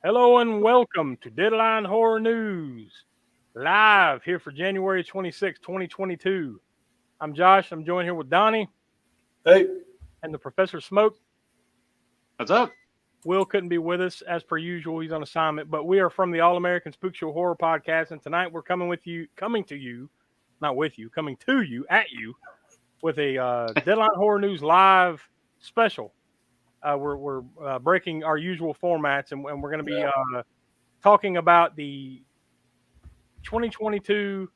Hello and welcome to Deadline Horror News, live here for January 26, 2022. I'm Josh. I'm joined here with Donnie. Hey. And the Professor Smoke. What's up? Will couldn't be with us as per usual. He's on assignment, but we are from the All-American Spookshow Horror Podcast, and tonight we're coming to you, at you, with a Deadline Horror News live special. We're breaking our usual formats, and we're going to be talking about the 2022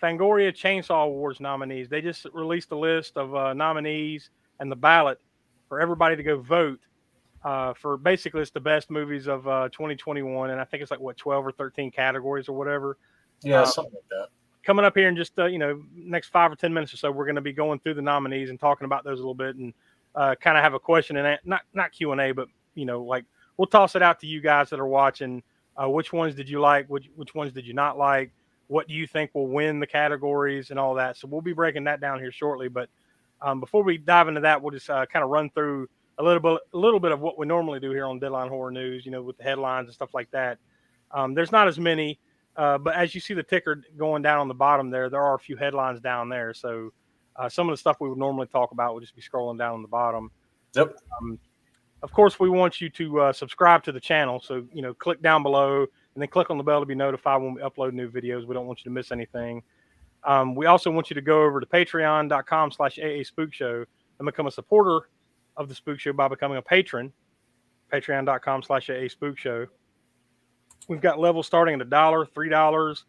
Fangoria Chainsaw Awards nominees. They just released a list of nominees and the ballot for everybody to go vote for. Basically, it's the best movies of 2021, and I think it's like 12 or 13 categories or whatever. Yeah, something like that. Coming up here in just next 5 or 10 minutes or so, we're going to be going through the nominees and talking about those a little bit, and kind of have a question and not Q&A, but like we'll toss it out to you guys that are watching. Which ones did you like? Which ones did you not like? What do you think will win the categories and all that? So we'll be breaking that down here shortly. But before we dive into that, we'll just kind of run through a little bit of what we normally do here on Deadline Horror News. With the headlines and stuff like that. There's not as many, but as you see the ticker going down on the bottom there are a few headlines down there. So. Some of the stuff we would normally talk about will just be scrolling down on the bottom. Yep. Of course, we want you to subscribe to the channel. So, click down below and then click on the bell to be notified when we upload new videos. We don't want you to miss anything. We also want you to go over to patreon.com/AASpookShow and become a supporter of the Spook Show by becoming a patron. Patreon.com/AASpookShow. We've got levels starting at $1, $3,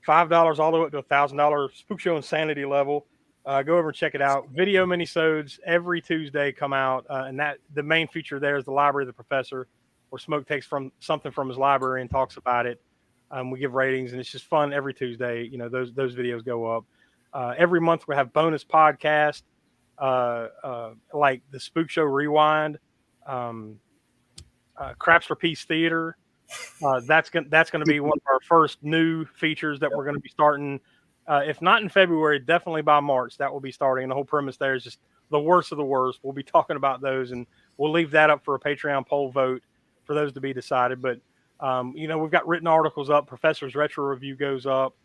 $5, all the way up to $1,000 Spook Show Insanity level. Go over and check it out. Video minisodes every Tuesday come out, and that the main feature there is the Library of the Professor, where Smoke takes something from his library and talks about it. We give ratings, and it's just fun every Tuesday. Those videos go up. Every month we have bonus podcasts, like the Spook Show Rewind, Craps for Peace Theater. That's going to be one of our first new features that we're going to be starting. If not in February, definitely by March, that will be starting. And the whole premise there is just the worst of the worst. We'll be talking about those, and we'll leave that up for a Patreon poll vote for those to be decided. But, we've got written articles up. Professor's Retro Review goes up,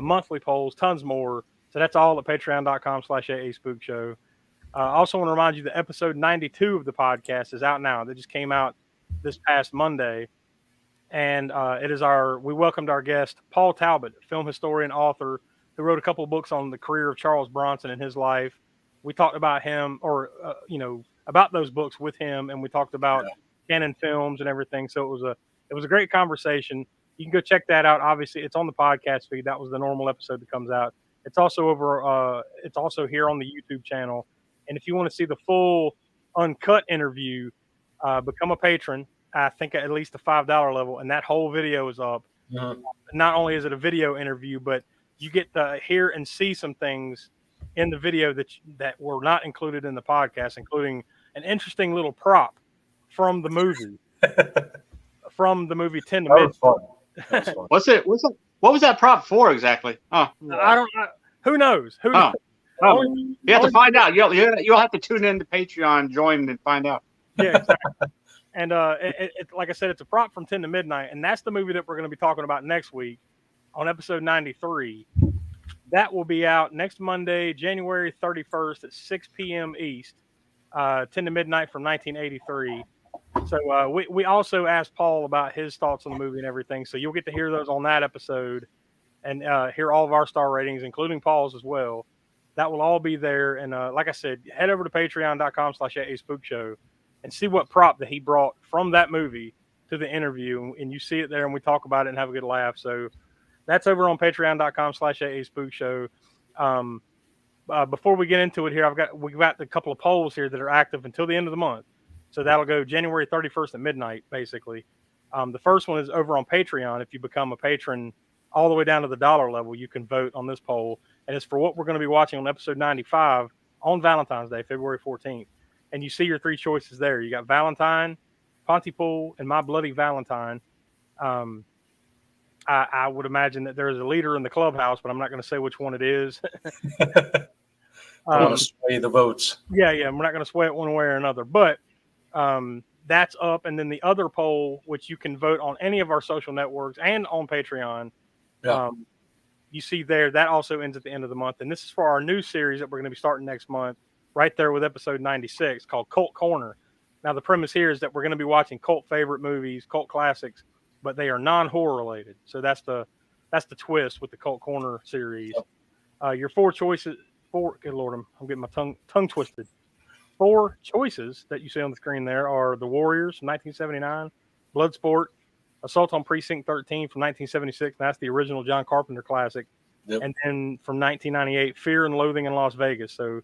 monthly polls, tons more. So that's all at patreon.com/AASpookShow. I also want to remind you that episode 92 of the podcast is out now. That just came out this past Monday. And we welcomed our guest, Paul Talbot, film historian, author, who wrote a couple of books on the career of Charles Bronson and his life. We talked about him about those books with him. And we talked about canon films and everything. So it was a great conversation. You can go check that out. Obviously it's on the podcast feed. That was the normal episode that comes out. It's also it's also here on the YouTube channel. And if you want to see the full uncut interview, become a patron. I think at least the $5 level, and that whole video is up. Mm-hmm. Not only is it a video interview, but you get to hear and see some things in the video that were not included in the podcast, including an interesting little prop from the movie, from the movie 10 to Midnight. What was that prop for exactly? I don't know. Who knows? Who knows? You have to find out. You'll have to tune in to Patreon, join, and find out. Yeah, exactly. And like I said, it's a prop from 10 to Midnight, and that's the movie that we're going to be talking about next week on episode 93. That will be out next Monday, January 31st at 6 p.m. East, 10 to Midnight from 1983. So we also asked Paul about his thoughts on the movie and everything, so you'll get to hear those on that episode and hear all of our star ratings, including Paul's as well. That will all be there. And like I said, head over to patreon.com/AASpookShow and see what prop that he brought from that movie to the interview. And you see it there and we talk about it and have a good laugh. So that's over on patreon.com/AASpookShow. Before we get into it here, we've got a couple of polls here that are active until the end of the month. So that'll go January 31st at midnight, basically. The first one is over on Patreon. If you become a patron all the way down to the $1 level, you can vote on this poll. And it's for what we're going to be watching on episode 95 on Valentine's Day, February 14th. And you see your three choices there. You got Valentine, Pontypool, and My Bloody Valentine. I would imagine that there is a leader in the clubhouse, but I'm not going to say which one it is. I want to sway the votes. Yeah. We're not going to sway it one way or another. But that's up. And then the other poll, which you can vote on any of our social networks and on Patreon, you see there, that also ends at the end of the month. And this is for our new series that we're going to be starting next month, right there with episode 96, called Cult Corner. Now, the premise here is that we're going to be watching cult favorite movies, cult classics, but they are non-horror related. So that's the twist with the Cult Corner series. Your four choices, good Lord, I'm getting my tongue twisted. 4 choices that you see on the screen there are The Warriors from 1979, Bloodsport, Assault on Precinct 13 from 1976. That's the original John Carpenter classic. Yep. And then from 1998, Fear and Loathing in Las Vegas. So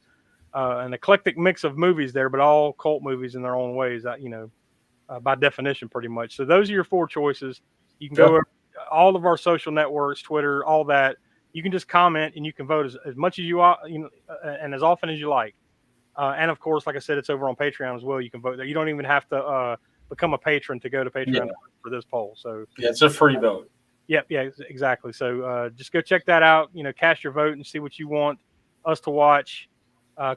an eclectic mix of movies there, but all cult movies in their own ways, by definition, pretty much. So those are your 4 choices. You can go over all of our social networks, Twitter, all that. You can just comment and you can vote as much as you want, and as often as you like. And of course, like I said, it's over on Patreon as well. You can vote there. You don't even have to become a patron to go to Patreon for this poll. So it's a free vote. Yeah, exactly. So just go check that out. Cast your vote and see what you want us to watch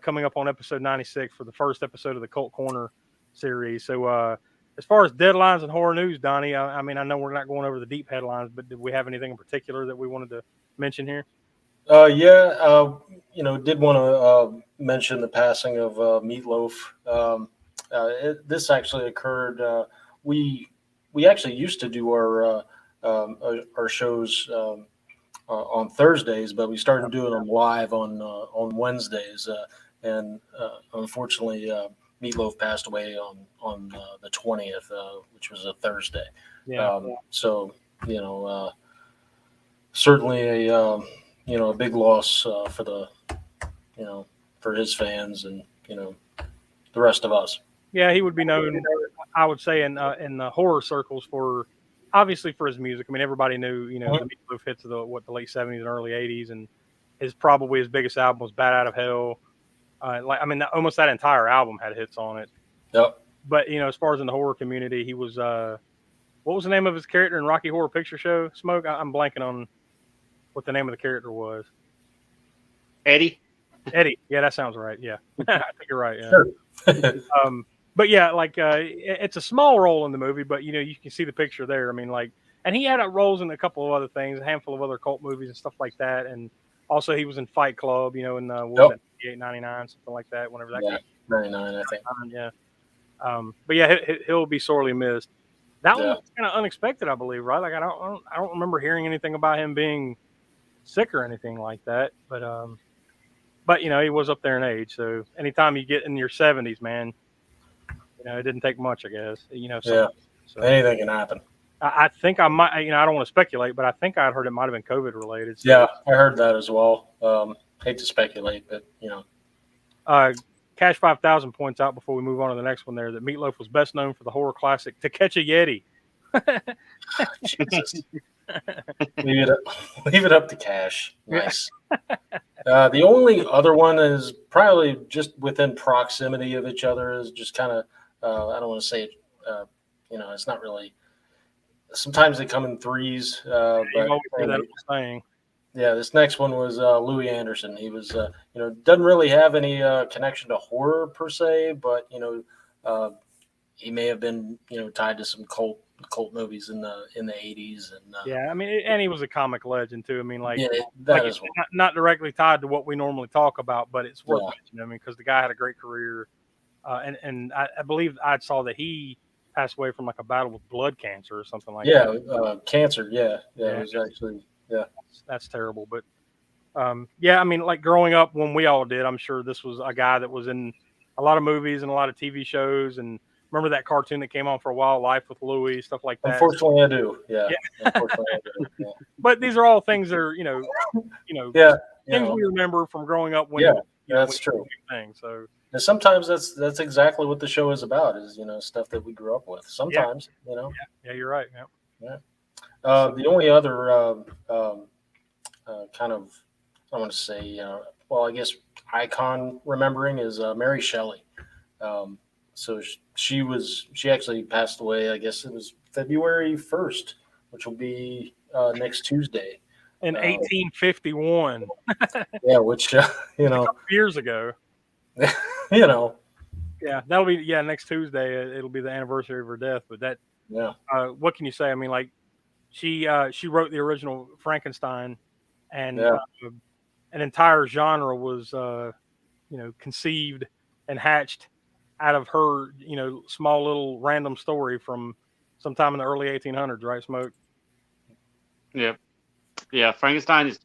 coming up on episode 96 for the first episode of the Cult Corner series. So as far as deadlines and horror news, Donnie, I know we're not going over the deep headlines, but did we have anything in particular that we wanted to mention here? Did want to mention the passing of Meatloaf. This actually occurred. We actually used to do our shows on Thursdays, but we started doing them live on Wednesdays. And unfortunately, Meatloaf passed away on the 20th, which was a Thursday. So certainly a big loss for for his fans and the rest of us. Yeah, he would be known, I would say, in the horror circles obviously for his music. Everybody knew the Meatloaf hits of the late 70s and early 80s, and probably his biggest album was Bat Out of Hell. Almost that entire album had hits on it. Yep. But as far as in the horror community, he was what was the name of his character in Rocky Horror Picture Show? Smoke. I'm blanking on what the name of the character was. Eddie. Yeah, that sounds right. Yeah, I think you're right. Yeah. Sure. But yeah, it's a small role in the movie, but you can see the picture there. And he had roles in a couple of other things, a handful of other cult movies and stuff like that. And also he was in Fight Club, in 98, 99, something like that. Whenever that came. 99, I think. Yeah. But yeah, he'll be sorely missed. That one was kind of unexpected, I believe, right? I don't remember hearing anything about him being sick or anything like that. But he was up there in age. So anytime you get in your 70s, man, it didn't take much, I guess. So anything can happen. I think I might. I don't want to speculate, but I think I'd heard it might have been COVID related. So. Yeah, I heard that as well. Hate to speculate, but Cash 5000 points out before we move on to the next one there that Meatloaf was best known for the horror classic To Catch a Yeti. Jesus. Leave it up to Cash. Nice. The only other one is probably just within proximity of each other is just kind of I don't want to say it. It's not really. Sometimes they come in threes. This next one was Louis Anderson. He was doesn't really have any connection to horror per se, but he may have been tied to some cult movies in the 80s and and he was a comic legend too. Not directly tied to what we normally talk about, but it's worth mentioning. Because the guy had a great career, and I believe I saw that he passed away from a battle with blood cancer or something like that. Cancer. It was actually that's terrible. But growing up when we all did, I'm sure this was a guy that was in a lot of movies and a lot of TV shows. And remember that cartoon that came on for a while, Life with Louie, stuff like that. Unfortunately, I do. Yeah. Unfortunately, I do. Yeah. But these are all things that are, things we remember from growing up. That's true. Thing. So and sometimes that's exactly what the show is about. Is stuff that we grew up with. Sometimes, Yeah, you're right. Yeah. The only other kind of, I want to say, I guess icon remembering is Mary Shelley. So she actually passed away. I guess it was February 1st, which will be next Tuesday. In 1851. Yeah, which a couple years ago. Yeah, Yeah, that'll be next Tuesday. It'll be the anniversary of her death. But that, what can you say? I mean, like she wrote the original Frankenstein, and an entire genre was conceived and hatched out of her small little random story from sometime in the early 1800s, right, Smoke? Yeah. Frankenstein is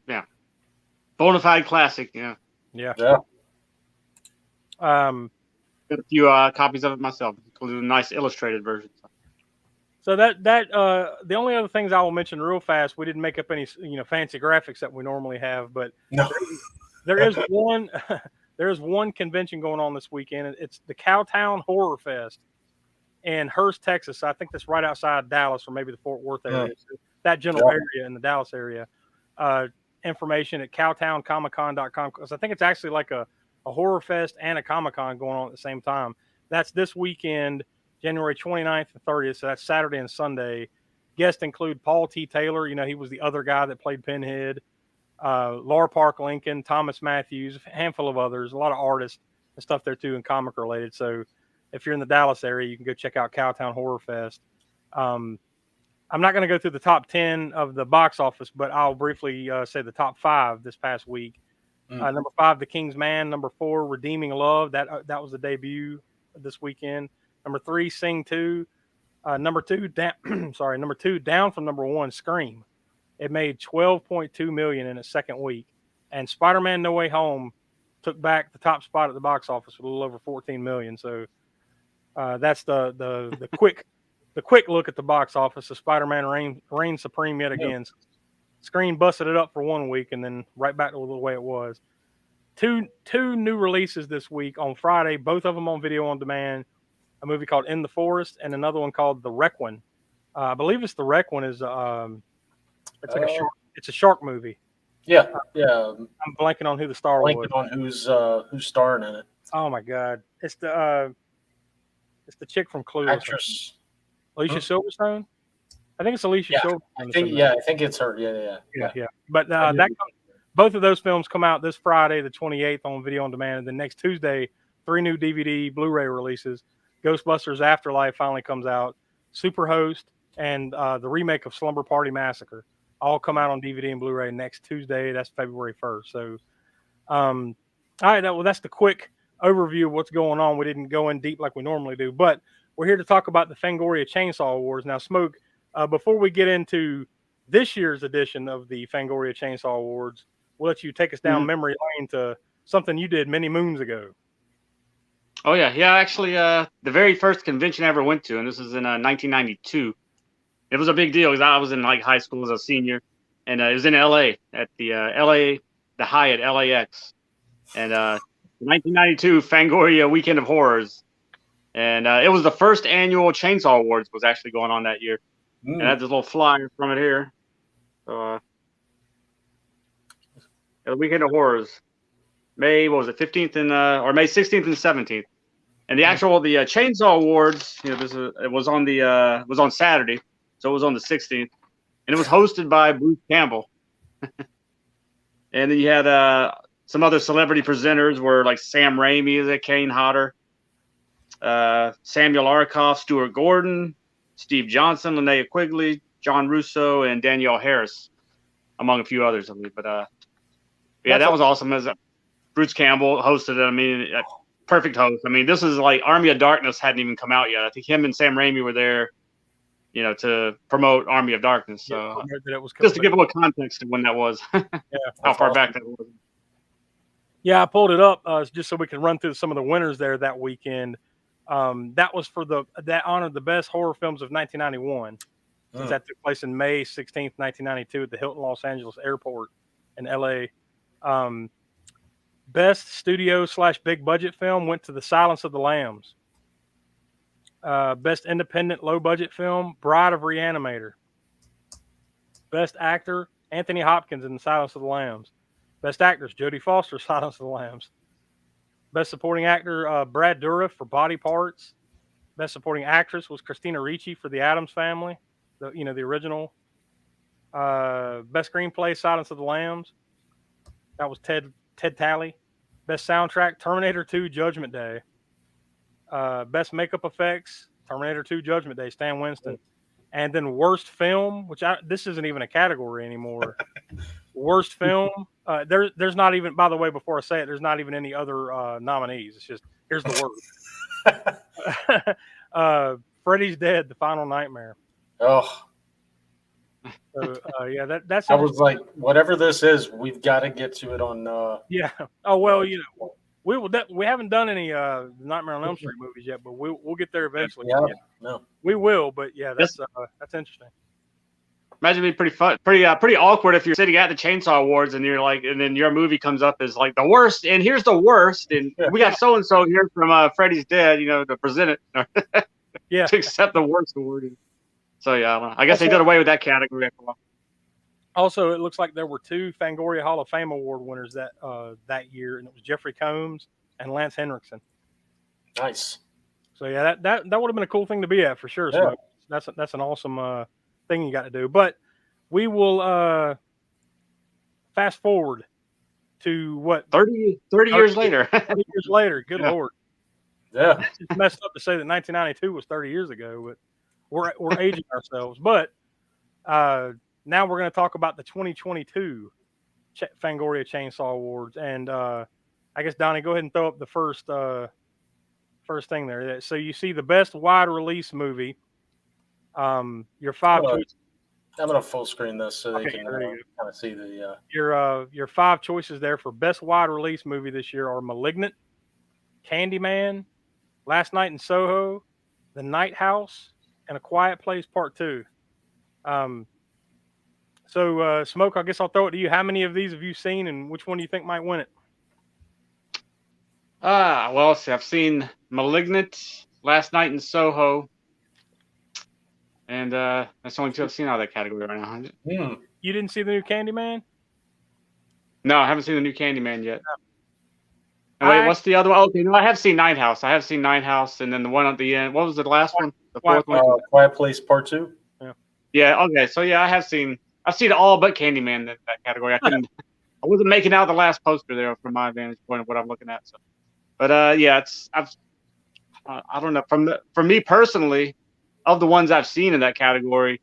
bona fide classic. Yeah. Got a few copies of it myself, including a nice illustrated version. So that the only other things I will mention real fast, we didn't make up any fancy graphics that we normally have, but there is one there is one convention going on this weekend. It's the Cowtown Horror Fest in Hurst, Texas. I think that's right outside Dallas, or maybe the Fort Worth area. So that general area in the Dallas area. Information at cowtowncomiccon.com, because I think it's actually like a horror fest and a Comic-Con going on at the same time. That's this weekend, January 29th and 30th. So that's Saturday and Sunday. Guests include Paul T. Taylor. He was the other guy that played Pinhead. Laura Park Lincoln, Thomas Matthews, a handful of others, a lot of artists and stuff there too, and comic related. So if you're in the Dallas area, you can go check out Cowtown Horror Fest. I'm not going to go through the top 10 of the box office, but I'll briefly say the top 5 this past week. Number 5, The King's Man. Number 4, Redeeming Love. That was the debut this weekend. Number 3, Sing 2. Number 2, down from number 1, Scream. It made $12.2 million in its second week, and Spider-Man: No Way Home took back the top spot at the box office with a little over $14 million. So that's the quick look at the box office. So Spider-Man reigned supreme yet again. Screen busted it up for 1 week and then right back to the way it was. Two new releases this week on Friday, both of them on video on demand. A movie called In the Forest and another one called The Requiem. I believe it's The Requiem is it's like it's a shark movie. Yeah. I'm blanking on who the star was. Blanking on who's starring in it. Oh my God, it's the chick from Clue. Actress Alicia Silverstone. I think it's Alicia Silverstone. I think it's her. Yeah. But both of those films come out this Friday, the 28th, on video on demand, and then next Tuesday, 3 new DVD Blu-ray releases. Ghostbusters Afterlife finally comes out. Superhost and the remake of Slumber Party Massacre all come out on DVD and Blu-ray next Tuesday. That's February 1st. So, all right, that's the quick overview of what's going on. We didn't go in deep like we normally do, but we're here to talk about the Fangoria Chainsaw Awards. Now, Smoke, before we get into this year's edition of the Fangoria Chainsaw Awards, we'll let you take us down memory lane to something you did many moons ago. Oh, yeah. Actually, the very first convention I ever went to, and this was in 1992. It was a big deal because I was in high school as a senior, and it was in LA at the Hyatt LAX, and 1992 Fangoria Weekend of Horrors, and it was the first annual Chainsaw Awards was actually going on that year. And I had this little flyer from it here. So, the Weekend of Horrors, May 15th or May 16th and 17th, and the Chainsaw Awards. It was on Saturday. So it was on the 16th, and it was hosted by Bruce Campbell. And then you had some other celebrity presenters were like Sam Raimi, Kane Hodder, Samuel Arkoff, Stuart Gordon, Steve Johnson, Linnea Quigley, John Russo, and Danielle Harris, among a few others. But that was awesome. As Bruce Campbell hosted it. I mean, perfect host. I mean, this is like Army of Darkness hadn't even come out yet. I think him and Sam Raimi were there, to promote Army of Darkness. So just to give a little context to when that was, how far back that was. Yeah, I pulled it up just so we can run through some of the winners there that weekend. That was for that honored the best horror films of 1991. Since that took place in May 16th, 1992 at the Hilton Los Angeles Airport in LA. Best studio / big budget film went to The Silence of the Lambs. Best independent low budget film, Bride of Reanimator. Best actor, Anthony Hopkins in The Silence of the Lambs. Best actress, Jodie Foster, Silence of the Lambs. Best supporting actor, Brad Dourif for Body Parts. Best supporting actress was Christina Ricci for The Addams Family, the original. Best screenplay, Silence of the Lambs. That was Ted Talley. Best soundtrack, Terminator 2, Judgment Day. Best makeup effects, Terminator 2 Judgment Day, Stan Winston. And then worst film, which this isn't even a category anymore. Worst film. There's not even, by the way, before I say it, there's not even any other nominees. It's just, here's the word. Freddy's Dead, The Final Nightmare. Oh. So, that's. I was like, whatever this is, we've got to get to it on. Yeah. Oh well, we haven't done any Nightmare on Elm Street movies yet, but we'll get there eventually. Yeah. No. We will, but yeah, that's interesting. Imagine it'd be pretty fun, pretty awkward if you're sitting at the Chainsaw Awards and you're like, and then your movie comes up as like the worst, and here's the worst, and we got so and so here from Freddy's Dead, to present it, yeah, to accept the worst award. So yeah, I don't know. I guess they did away with that category after a while. Also, it looks like there were 2 Fangoria Hall of Fame award winners that year, and it was Jeffrey Combs and Lance Henriksen. Nice. So yeah, that would have been a cool thing to be at for sure. Yeah. So that's an awesome thing you got to do. But we will fast forward to what 30 years later. 30 years later. Good Lord. Yeah. It's messed up to say that 1992 was 30 years ago, but we're aging ourselves. But now we're going to talk about the 2022 Fangoria Chainsaw Awards, and I guess Donnie, go ahead and throw up the first thing there. So you see the best wide release movie. Your 5 choices. I'm going to full screen this so they can kind of see the. Your 5 choices there for best wide release movie this year are Malignant, Candyman, Last Night in Soho, The Night House, and A Quiet Place Part 2. So Smoke, I guess I'll throw it to you. How many of these have you seen, and which one do you think might win it? Well, see, I've seen Malignant, Last Night in Soho, and that's the only 2 I've seen out of that category right now. You didn't see the new Candyman? No, I haven't seen the new Candyman yet. No. Wait, what's the other one? Okay, no, I have seen Night House. And then the one at the end. What was the last one? The fourth one? Quiet Place Part 2. Yeah. Okay. So yeah, I've seen all but Candyman in that category. I wasn't making out the last poster there from my vantage point of what I'm looking at. So, but I don't know. For me personally, of the ones I've seen in that category,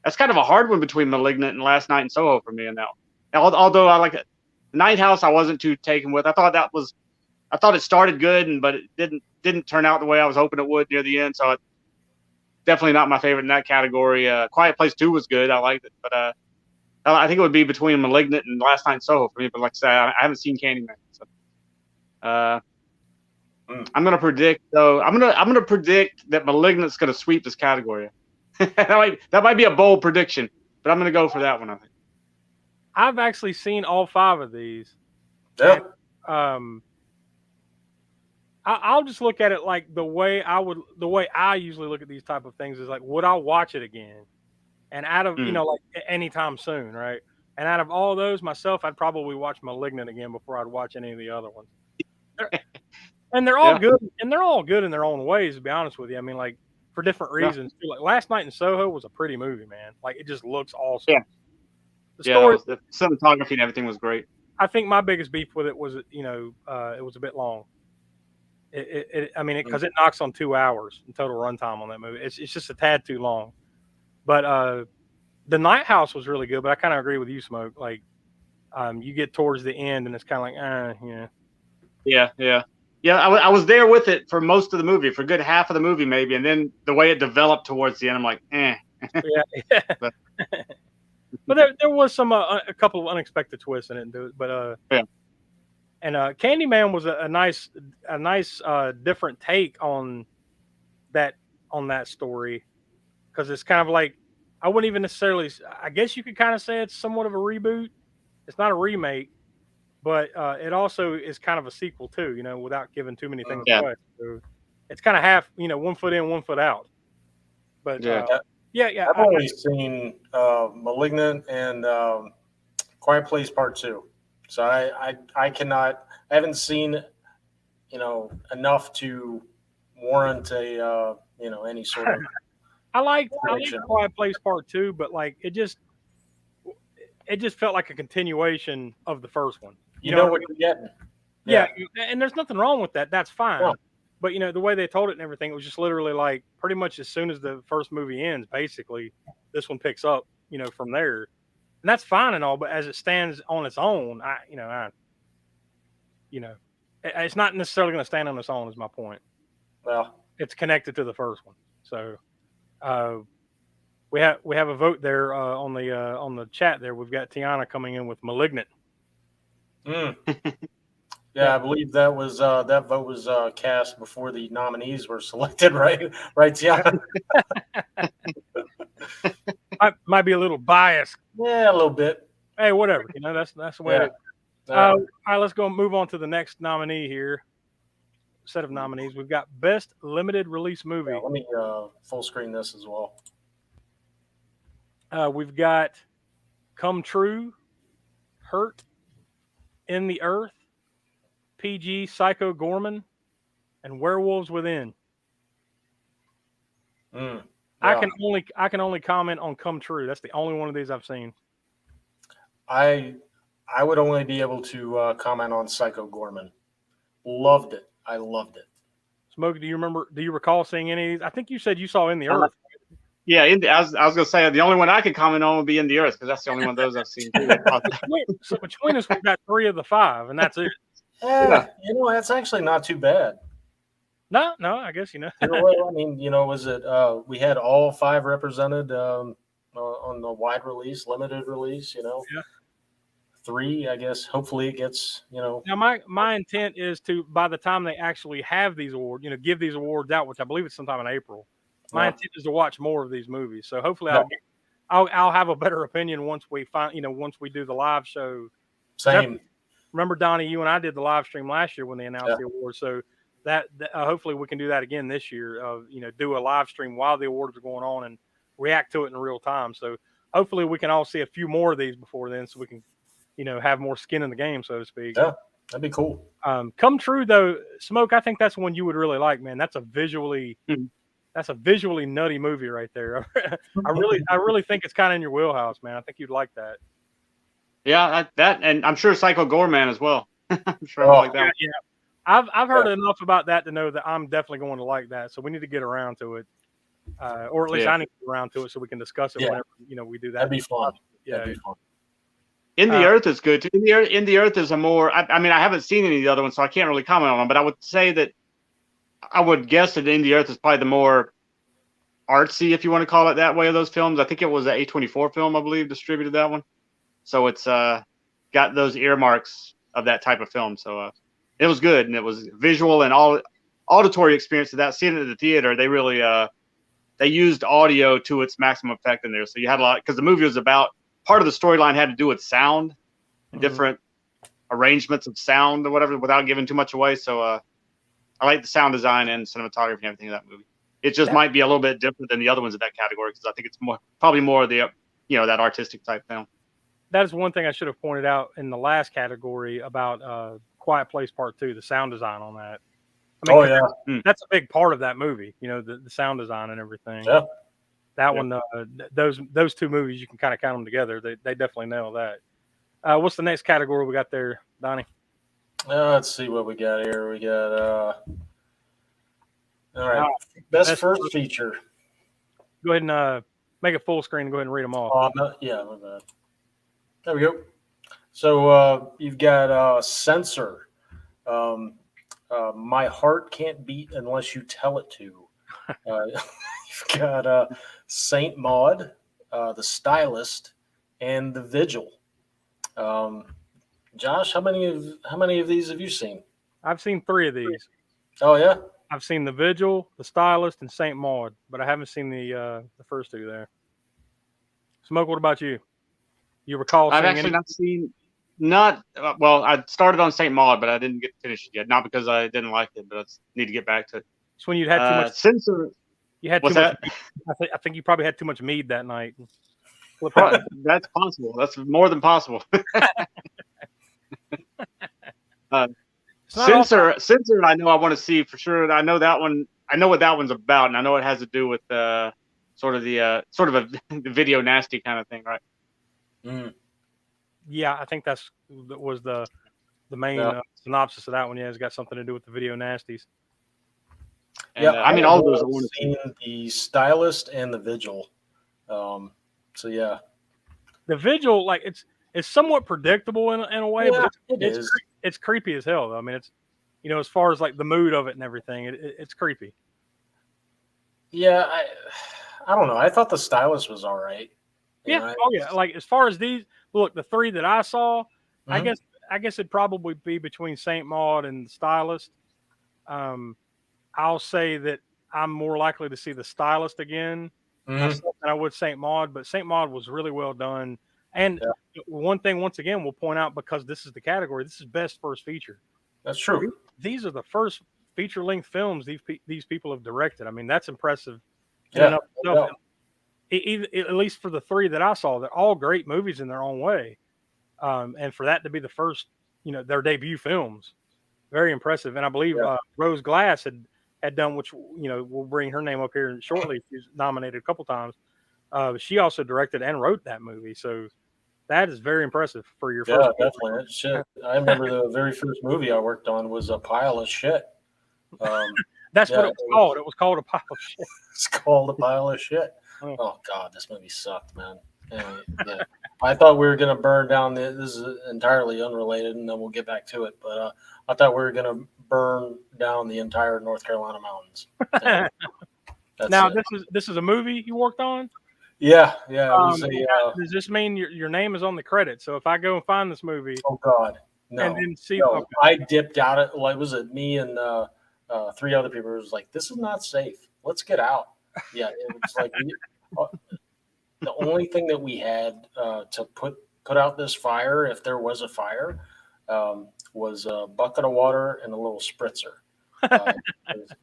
that's kind of a hard one between Malignant and Last Night in Soho for me. And now, although I like it, Night House, I wasn't too taken with. I thought it started good, but it didn't turn out the way I was hoping it would near the end. So definitely not my favorite in that category. Quiet Place 2 was good. I liked it, but I think it would be between Malignant and Last Night in Soho for me. But like I said, I haven't seen Candyman. So, I'm gonna predict though. I'm gonna predict that Malignant's gonna sweep this category. that might be a bold prediction, but I'm gonna go for that one. I think. I've actually seen all 5 of these. Yeah. And, I'll just look at it like the way I usually look at these type of things is like, would I watch it again? And out of like anytime soon, right? And out of all those myself, I'd probably watch Malignant again before I'd watch any of the other ones. And they're all good, and they're all good in their own ways. To be honest with you, I mean, like for different reasons. Yeah. Like Last Night in Soho was a pretty movie, man. Like it just looks awesome. Yeah. The story, the cinematography and everything was great. I think my biggest beef with it was, it was a bit long. Because it knocks on 2 hours in total runtime on that movie. It's just a tad too long. But The Night House was really good. But I kind of agree with you, Smoke. Like, you get towards the end, and it's kind of like, Yeah. I was there with it for most of the movie, for a good half of the movie, maybe, and then the way it developed towards the end, I'm like, Yeah. But there was a couple of unexpected twists in it, but yeah. And Candyman was a nice different take on that story, because it's kind of like, I wouldn't even necessarily, I guess you could kind of say it's somewhat of a reboot. It's not a remake, but it also is kind of a sequel too, without giving too many things away. So it's kind of half, 1 foot in, 1 foot out. But yeah. I've only seen Malignant and Quiet Place Part 2. So I haven't seen, enough to warrant any sort of. I like Quiet Place Part 2, but like it just felt like a continuation of the first one. You know what you're getting. Yeah, and there's nothing wrong with that. That's fine. But the way they told it and everything, it was just literally like pretty much as soon as the first movie ends, basically, this one picks up, from there, and that's fine and all. But as it stands on its own, it's not necessarily going to stand on its own. Is my point. Well, it's connected to the first one, so we have a vote there on the chat. There, we've got Tiana coming in with Malignant. Yeah, I believe that was that vote was cast before the nominees were selected, right? Right, yeah. might be a little biased. Yeah, a little bit. Hey, whatever. That's the way. Yeah. All right, let's move on to the next nominee here. Set of nominees. We've got Best Limited Release Movie. Yeah, let me full screen this as well. We've got Come True, Hurt, In the Earth, PG Psycho Gorman, and Werewolves Within. Yeah. I can only comment on Come True. That's the only one of these I've seen. I would only be able to comment on Psycho Gorman. Loved it. I loved it. Smokey, do you recall seeing any of these? I think you said you saw In the Earth. Yeah, I was going to say the only one I could comment on would be In the Earth because that's the only one of those I've seen. So between us, we've got 3 of the 5, and that's it. Yeah, that's actually not too bad. No, I guess Well, I mean, was it? We had all 5 represented on the wide release, limited release. Yeah. 3, I guess. Hopefully, it gets. Now, my intent is to, by the time they actually have these awards, give these awards out, which I believe it's sometime in April. My intent is to watch more of these movies. So hopefully, I'll have a better opinion once we once we do the live show. Same. Remember, Donnie, you and I did the live stream last year when they announced the awards. So that hopefully we can do that again this year. Do a live stream while the awards are going on and react to it in real time. So hopefully we can all see a few more of these before then, so we can, have more skin in the game, so to speak. Yeah, that'd be cool. Come True though, Smoke. I think that's one you would really like, man. That's a visually nutty movie right there. I really think it's kind of in your wheelhouse, man. I think you'd like that. Yeah, that, and I'm sure Psycho Gorman as well. I'm sure I like that one. Yeah. I've heard enough about that to know that I'm definitely going to like that. So we need to get around to it, or at least I need to get around to it so we can discuss it whenever we do that. That'd be fun. Yeah, that'd be fun. In the Earth is good too. In the Earth is a more. I mean, I haven't seen any of the other ones, so I can't really comment on them. But I would say that I would guess that In the Earth is probably the more artsy, if you want to call it that way, of those films. I think it was an A24 film, I believe, distributed that one. So it's got those earmarks of that type of film. So it was good, and it was visual and all auditory experience of that. Seeing it at the theater, they really they used audio to its maximum effect in there. So you had a lot, because the movie was about, part of the storyline had to do with sound and different arrangements of sound or whatever, without giving too much away. So I like the sound design and cinematography and everything of that movie. It just might be a little bit different than the other ones in that category, because I think it's probably more of the that artistic type film. That is one thing I should have pointed out in the last category about Quiet Place Part 2, the sound design on that. I mean, that's a big part of that movie, the sound design and everything. Yeah. That one, those 2 movies, you can kind of count them together. They definitely nail that. What's the next category we got there, Donnie? Let's see what we got here. We got, all right, best first feature. Go ahead and make it full screen and go ahead and read them off. My bad. There we go. So you've got Censor. My Heart Can't Beat Unless You Tell It To. You've got Saint Maud, The Stylist, and The Vigil. Josh, how many of these have you seen? I've seen 3 of these. Oh yeah, I've seen The Vigil, The Stylist, and Saint Maud, but I haven't seen the first 2 there. Smoke, what about you? You recall? I've actually not seen. Well, I started on Saint Maud, but I didn't get to finish it yet. Not because I didn't like it, but I need to get back to it. It's when you had too much. Censor. You had too much. I think you probably had too much mead that night. That's possible. That's more than possible. Censor. I know I want to see for sure. I know that one. I know what that one's about, and I know it has to do with sort of a the video nasty kind of thing, right? Mm. Yeah, I think that was the main synopsis of that one. Yeah, it's got something to do with the video nasties. And, yeah, I mean, all of those. I've seen the Stylist and the Vigil. So yeah, the Vigil, like it's somewhat predictable in a way, yeah, but it's creepy as hell. Though. I mean, it's as far as like the mood of it and everything, it's creepy. Yeah, I don't know. I thought the Stylist was all right. Yeah, like as far as these, look, the three that I saw, I guess it'd probably be between Saint Maud and the Stylist. I'll say that I'm more likely to see the Stylist again than I would Saint Maud, but Saint Maud was really well done. And one thing, once again, we'll point out, because this is the category, this is best first feature. That's true. These are the first feature-length films these people have directed. I mean, that's impressive. Yeah, at least for the three that I saw, they're all great movies in their own way. And for that to be the first, their debut films, very impressive. And I believe Rose Glass had done, which, we'll bring her name up here shortly. She's nominated a couple times. She also directed and wrote that movie. So that is very impressive for your first. Yeah, definitely. Shit. I remember the very first movie I worked on was A Pile of Shit. That's what it was called. It was called A Pile of Shit. It's called A Pile of Shit. Oh God, this movie sucked, man. Anyway, yeah. I thought we were gonna burn down this is entirely unrelated, and then we'll get back to it. But I thought we were gonna burn down the entire North Carolina mountains. Now this is a movie you worked on? Yeah. Does this mean your name is on the credits? So if I go and find this movie, oh God, no. And then see, I dipped out. It was it me and three other people. It was like, this is not safe. Let's get out. Yeah, it was like the only thing that we had to put out this fire, if there was a fire, was a bucket of water and a little spritzer,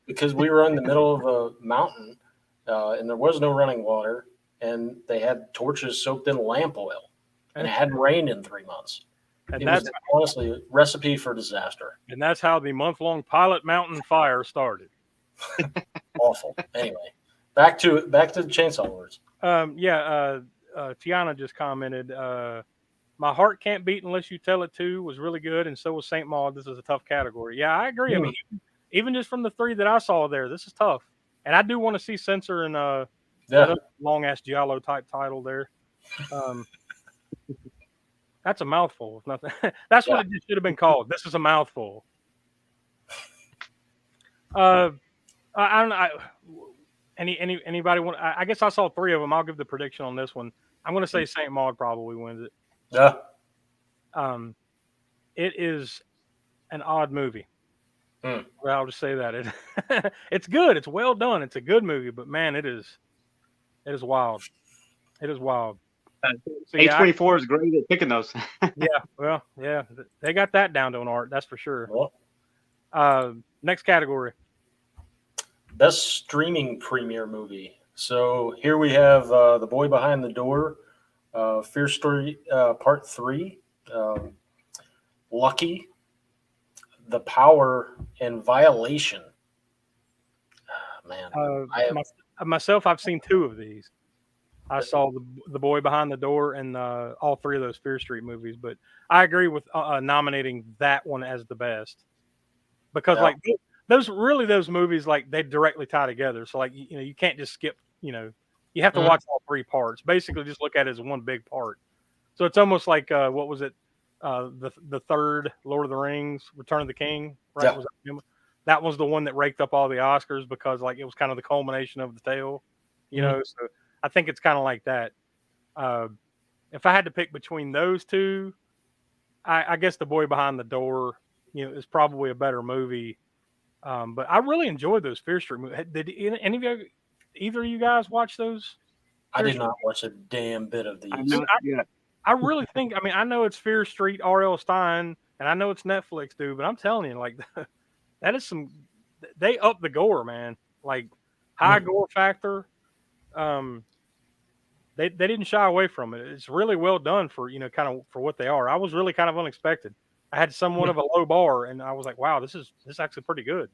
because we were in the middle of a mountain and there was no running water, and they had torches soaked in lamp oil, and it hadn't rained in 3 months. And it was honestly a recipe for disaster. And that's how the month-long Pilot Mountain fire started. Awful. Anyway. Back to the Chainsaw Awards. Tiana just commented, my heart can't beat unless you tell it to was really good, and so was Saint Maud. This is a tough category. Yeah, I agree. I mean, even just from the three that I saw there, this is tough. And I do want to see Censor and that long-ass Giallo type title there. That's a mouthful. If nothing. That's what it just should have been called. This is a mouthful. I don't know. Anybody want? I guess I saw three of them. I'll give the prediction on this one. I'm going to say Saint Maud probably wins it. Yeah. It is an odd movie. Well, I'll just say that it's good. It's well done. It's a good movie, but man, it is wild. It is wild. So, A24 is great at picking those. They got that down to an art. That's for sure. Next category. Best streaming premiere movie. So here we have The Boy Behind the Door, Fear Story Part 3, Lucky, The Power, and Violation. Man, myself, I've seen two of these. I saw the Boy Behind the Door and all three of those Fear Street movies, but I agree with nominating that one as the best, because like those movies, like they directly tie together. So like you can't just skip. You have to watch all three parts. Basically, just look at it as one big part. So it's almost like what was it? The third Lord of the Rings, Return of the King, right? Yeah. That was the one that raked up all the Oscars because like it was kind of the culmination of the tale. So I think it's kind of like that. If I had to pick between those two, I guess The Boy Behind the Door, is probably a better movie. But I really enjoyed those Fear Street movies. Did either of you guys watch those? I did not watch a damn bit of these. I really think. I mean, I know it's Fear Street, R.L. Stine, and I know it's Netflix, dude. But I'm telling you, like, that is some. They up the gore, man. Like high gore factor. They didn't shy away from it. It's really well done for kind of for what they are. I was really kind of unexpected. I had somewhat of a low bar, and I was like, wow, this is actually pretty good.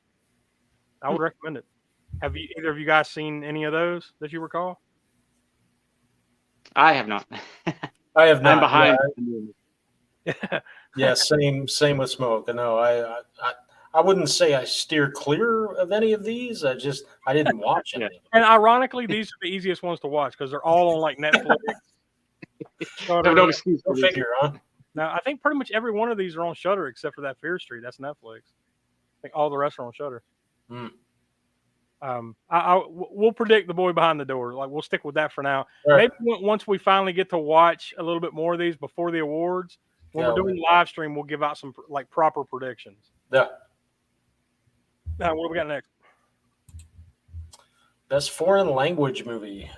I would recommend it. Have either of you guys seen any of those that you recall? I have not. I have not. I'm behind. Yeah, same with Smoke. No, I wouldn't say I steer clear of any of these. I didn't watch any of them. And ironically, these are the easiest ones to watch because they're all on like Netflix. Shudder. No excuse. Go figure, huh? Now, I think pretty much every one of these are on Shudder except for that Fear Street. That's Netflix. I think all the rest are on Shudder. We'll predict The Boy Behind the Door. Like we'll stick with that for now. Right. Maybe once we finally get to watch a little bit more of these before the awards, when we're doing live stream, we'll give out some like proper predictions. Yeah. Now, what do we got next? Best foreign language movie.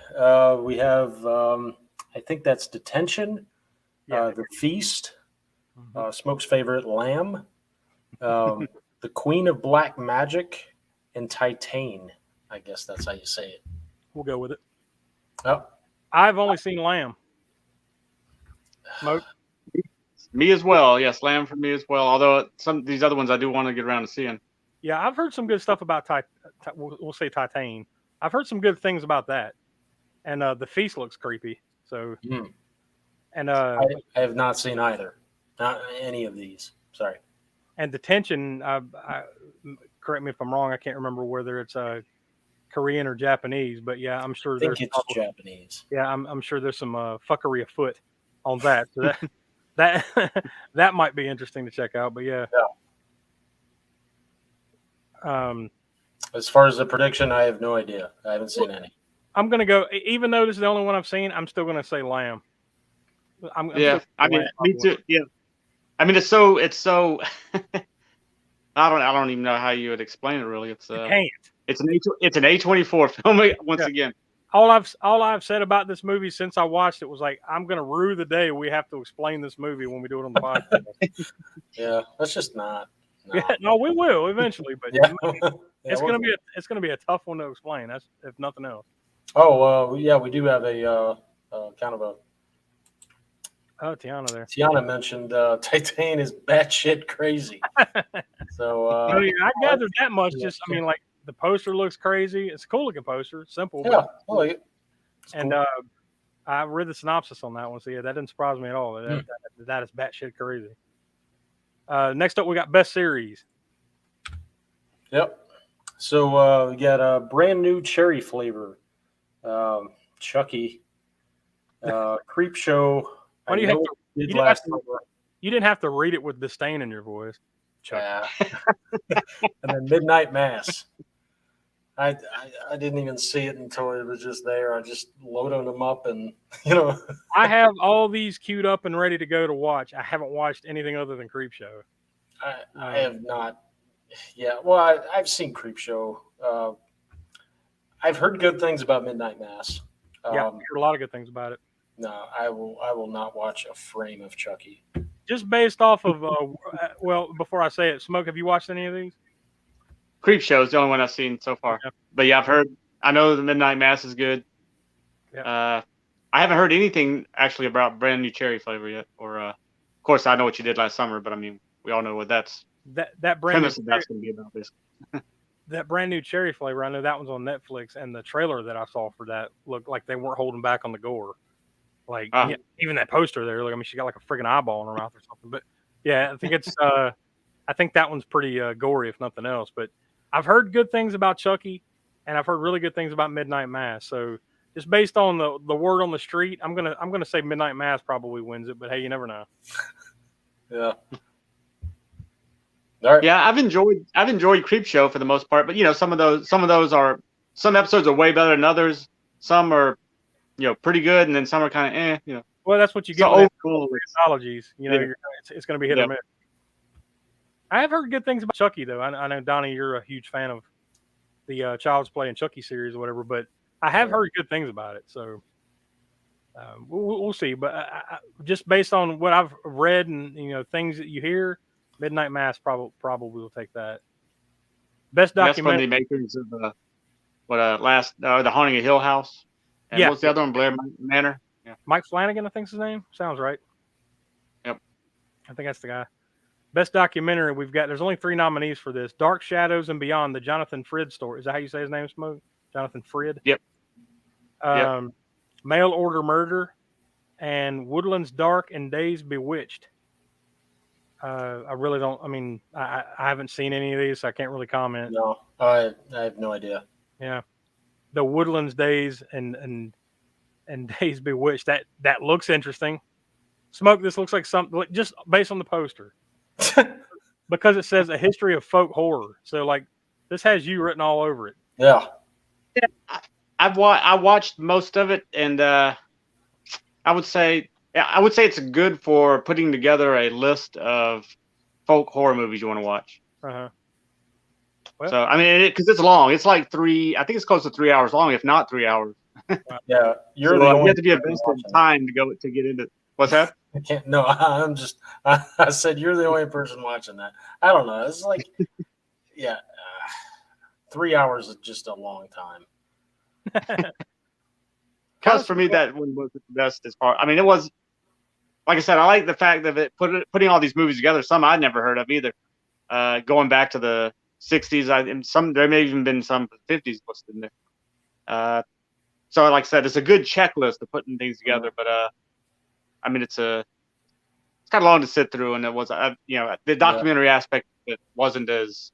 We have, I think that's Detention, The Feast, Smoke's Favorite Lamb, The Queen of Black Magic, and Titan. I guess that's how you say it. We'll go with it. Oh. I've only seen Lamb. Smoke? Me as well. Yes, Lamb for me as well. Although some of these other ones I do want to get around to seeing. Yeah, I've heard some good stuff about we'll say Titan. I've heard some good things about that. And The Feast looks creepy. So, and I have not seen either. Not any of these. Sorry. And Detention, correct me if I'm wrong, I can't remember whether it's Korean or Japanese, but yeah, I'm sure I think there's it's Japanese. Yeah, I'm sure there's some fuckery afoot on that. So that that might be interesting to check out. But yeah. As far as the prediction, I have no idea. I haven't seen any. I'm gonna go, even though this is the only one I've seen, I'm still gonna say Lamb. Me too. Yeah. I mean, it's so. I don't even know how you would explain it. Really, it's an A24 film once again. All I've said about this movie since I watched it was like, I'm gonna rue the day we have to explain this movie when we do it on the podcast. Yeah, let's just not. No. Yeah, no, we will eventually, but it's gonna be a tough one to explain. That's if nothing else. Oh, yeah, we do have a kind of a. Oh, Tiana there. Tiana mentioned Titan is batshit crazy. So I gathered that much. Just I mean, like the poster looks crazy. It's a cool looking poster, simple. Yeah, I like it. And cool. I read the synopsis on that one, so yeah, that didn't surprise me at all. That is batshit crazy. Next up, we got Best Series. Yep. So we got a brand new cherry flavor, Chucky, Creep Show. Why do you have to? You didn't have to read it with disdain in your voice. Yeah. And then Midnight Mass. I didn't even see it until it was just there. I just loaded them up, and I have all these queued up and ready to go to watch. I haven't watched anything other than Creep Show. I have not. Yeah, well, I've seen Creep Show. I've heard good things about Midnight Mass. Yeah, I've heard a lot of good things about it. No, I will not watch a frame of Chucky. Just based off of well, before I say it, Smoke, have you watched any of these? Creep Show is the only one I've seen so far. Yeah. But yeah, I know the Midnight Mass is good. Yeah. I haven't heard anything actually about brand new cherry flavor yet. Or of course I know what you did last summer, but I mean we all know what that's that brand that's going to be about this. That brand new cherry flavor, I know that one's on Netflix, and the trailer that I saw for that looked like they weren't holding back on the gore. Like even that poster there, I mean, she got like a freaking eyeball in her mouth or something. But yeah, I think it's I think that one's pretty gory, if nothing else. But I've heard good things about Chucky, and I've heard really good things about Midnight Mass. So just based on the word on the street, I'm gonna say Midnight Mass probably wins it. But hey, you never know. Yeah. All right. Yeah, I've enjoyed Creep Show for the most part, but some of those some episodes are way better than others. Some are pretty good, and then some are kind of Well, that's what you get with anthologies. It's going to be hit or miss. I have heard good things about Chucky, though. I know, Donnie, you're a huge fan of the Child's Play and Chucky series or whatever, but I have heard good things about it. So we'll see. But just based on what I've read and things that you hear, Midnight Mass probably will take that. Best documentary. That's from the makers of The Haunting of Hill House. And what's the other one? Blair Manor. Yeah. Mike Flanagan, I think's his name. Sounds right. Yep. I think that's the guy. Best documentary there's only 3 nominees for this. Dark Shadows and Beyond, the Jonathan Frid story. Is that how you say his name, Smoke? Jonathan Frid? Yep. Mail Order Murder and Woodlands Dark and Days Bewitched. I really don't. I mean, I haven't seen any of these, so I can't really comment. No, I have no idea. Yeah, the Woodlands Days and Days Bewitched. That looks interesting. Smoke. This looks like something just based on the poster, because it says a history of folk horror. So like this has you written all over it. Yeah. I watched most of it, and I would say it's good for putting together a list of folk horror movies you want to watch. Well, So I mean, because it's long, it's like I think it's close to 3 hours long, if not 3 hours. Yeah, you have to be invested in time to get into. What's that? I can't. No, I said you're the only person watching that. I don't know. It's like, yeah, 3 hours is just a long time. Because for me, that one was the best as part. I mean, it was, like I said, I like the fact of it putting all these movies together. Some I'd never heard of either. Going back to the 60s, there may have even been some 50s listed in there. So, like I said, it's a good checklist of putting things together. But I mean, it's kind of long to sit through, and it was, the documentary aspect of it wasn't as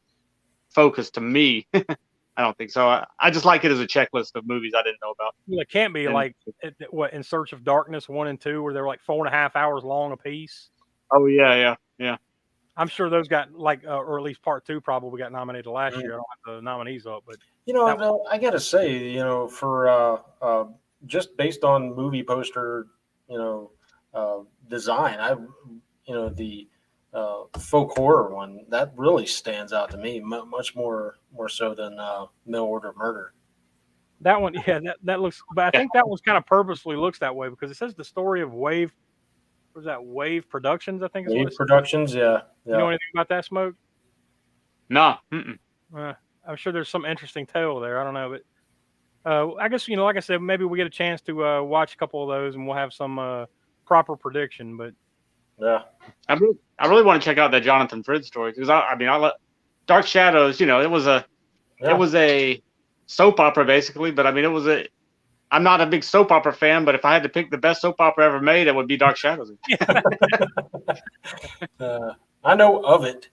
focused to me. I don't think so. I just like it as a checklist of movies I didn't know about. Well, it can't be like In Search of Darkness 1 and 2, where they're like 4.5 hours long a piece. Oh yeah. I'm sure those got or at least part 2 probably got nominated last year. I don't have the nominees up, but I gotta say, for just based on movie poster, design, the folk horror one that really stands out to me much more so than Mail Order Murder. that one, yeah, that looks. But I think that one's kind of purposefully looks that way because it says the story of Wave. Was that Wave Productions? I think is Wave Productions, yeah. You know anything about that, Smoke? No. I'm sure there's some interesting tale there. I don't know, but I guess like I said, maybe we get a chance to watch a couple of those and we'll have some proper prediction. But yeah, I really want to check out that Jonathan Frid story because I Dark Shadows. It was a soap opera basically, but I mean I'm not a big soap opera fan, but if I had to pick the best soap opera ever made, it would be Dark Shadows. I know of it.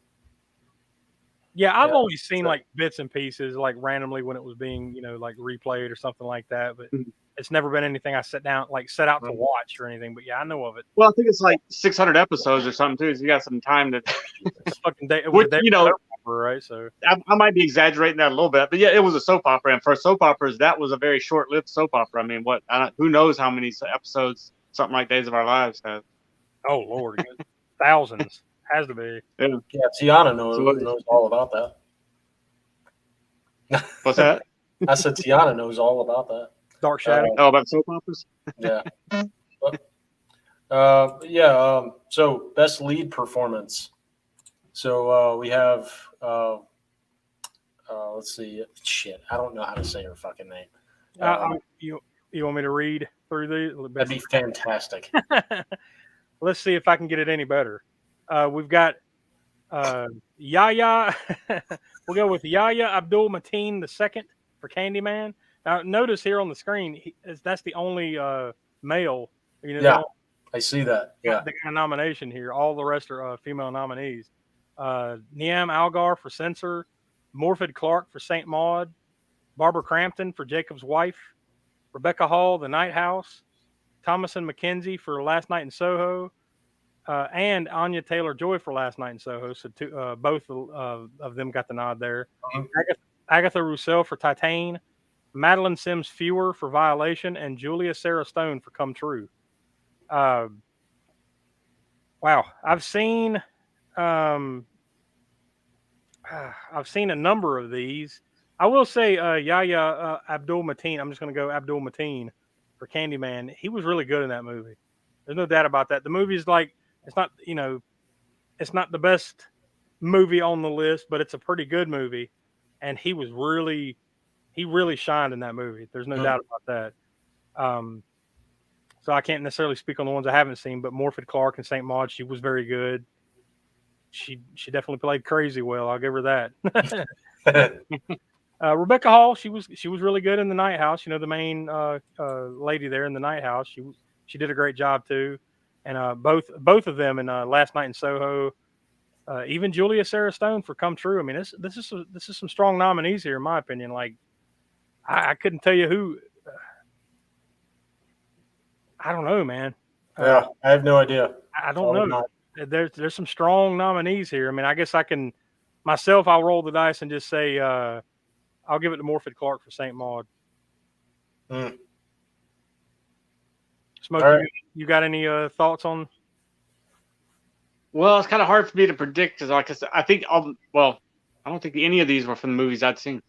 Yeah, I've only seen like bits and pieces, like randomly when it was being, like replayed or something like that. But it's never been anything I set out to watch or anything. But yeah, I know of it. Well, I think it's like 600 episodes or something too. So you got some time to. Fucking day, right? So I might be exaggerating that a little bit, but yeah, it was a soap opera, and for soap operas, that was a very short-lived soap opera. I mean, who knows how many episodes something like Days of Our Lives has? Oh Lord, thousands has to be. Yeah, Tiana knows all about that. What's that? I said Tiana knows all about that. Dark Shadow. About soap operas? Yeah. So best lead performance. So we have let's see. Shit, I don't know how to say her fucking name. You want me to read through these? That'd be fantastic. Let's see if I can get it any better. We've got Yahya. We'll go with Yahya Abdul Mateen II for Candyman. Now, notice here on the screen, that's the only male. I see that. Yeah, the kind of nomination here. All the rest are female nominees. Niamh Algar for Censor, Morfydd Clark for Saint Maud, Barbara Crampton for Jacob's Wife, Rebecca Hall, The Night House, Thomasin McKenzie for Last Night in Soho, and Anya Taylor-Joy for Last Night in Soho. So both of them got the nod there. Agatha Roussel for Titane, Madeline Sims Fewer for Violation, and Julia Sarah Stone for Come True. Wow, I've seen a number of these. I will say Yahya Abdul Mateen. I'm just going to go Abdul Mateen for Candyman. He was really good in that movie. There's no doubt about that. The movie's like it's not the best movie on the list, but it's a pretty good movie, and he really shined in that movie. There's no doubt about that. So I can't necessarily speak on the ones I haven't seen, but Morfydd Clark and Saint Maud, she was very good. She definitely played crazy well. I'll give her that. Rebecca Hall, she was really good in The Night House. The main lady there in The Night House. She did a great job too. And both of them in Last Night in Soho, even Julia Sarah Stone for Come True. I mean, this is some strong nominees here, in my opinion. Like, I couldn't tell you who. I don't know, man. Yeah, I have no idea. I don't know. There's some strong nominees here. I mean, I guess I can myself. I'll roll the dice and just say I'll give it to Morfydd Clark for Saint Maud. Smoke, right. you got any thoughts on? Well, it's kind of hard for me to predict because, like I said, I don't think any of these were from the movies I'd seen.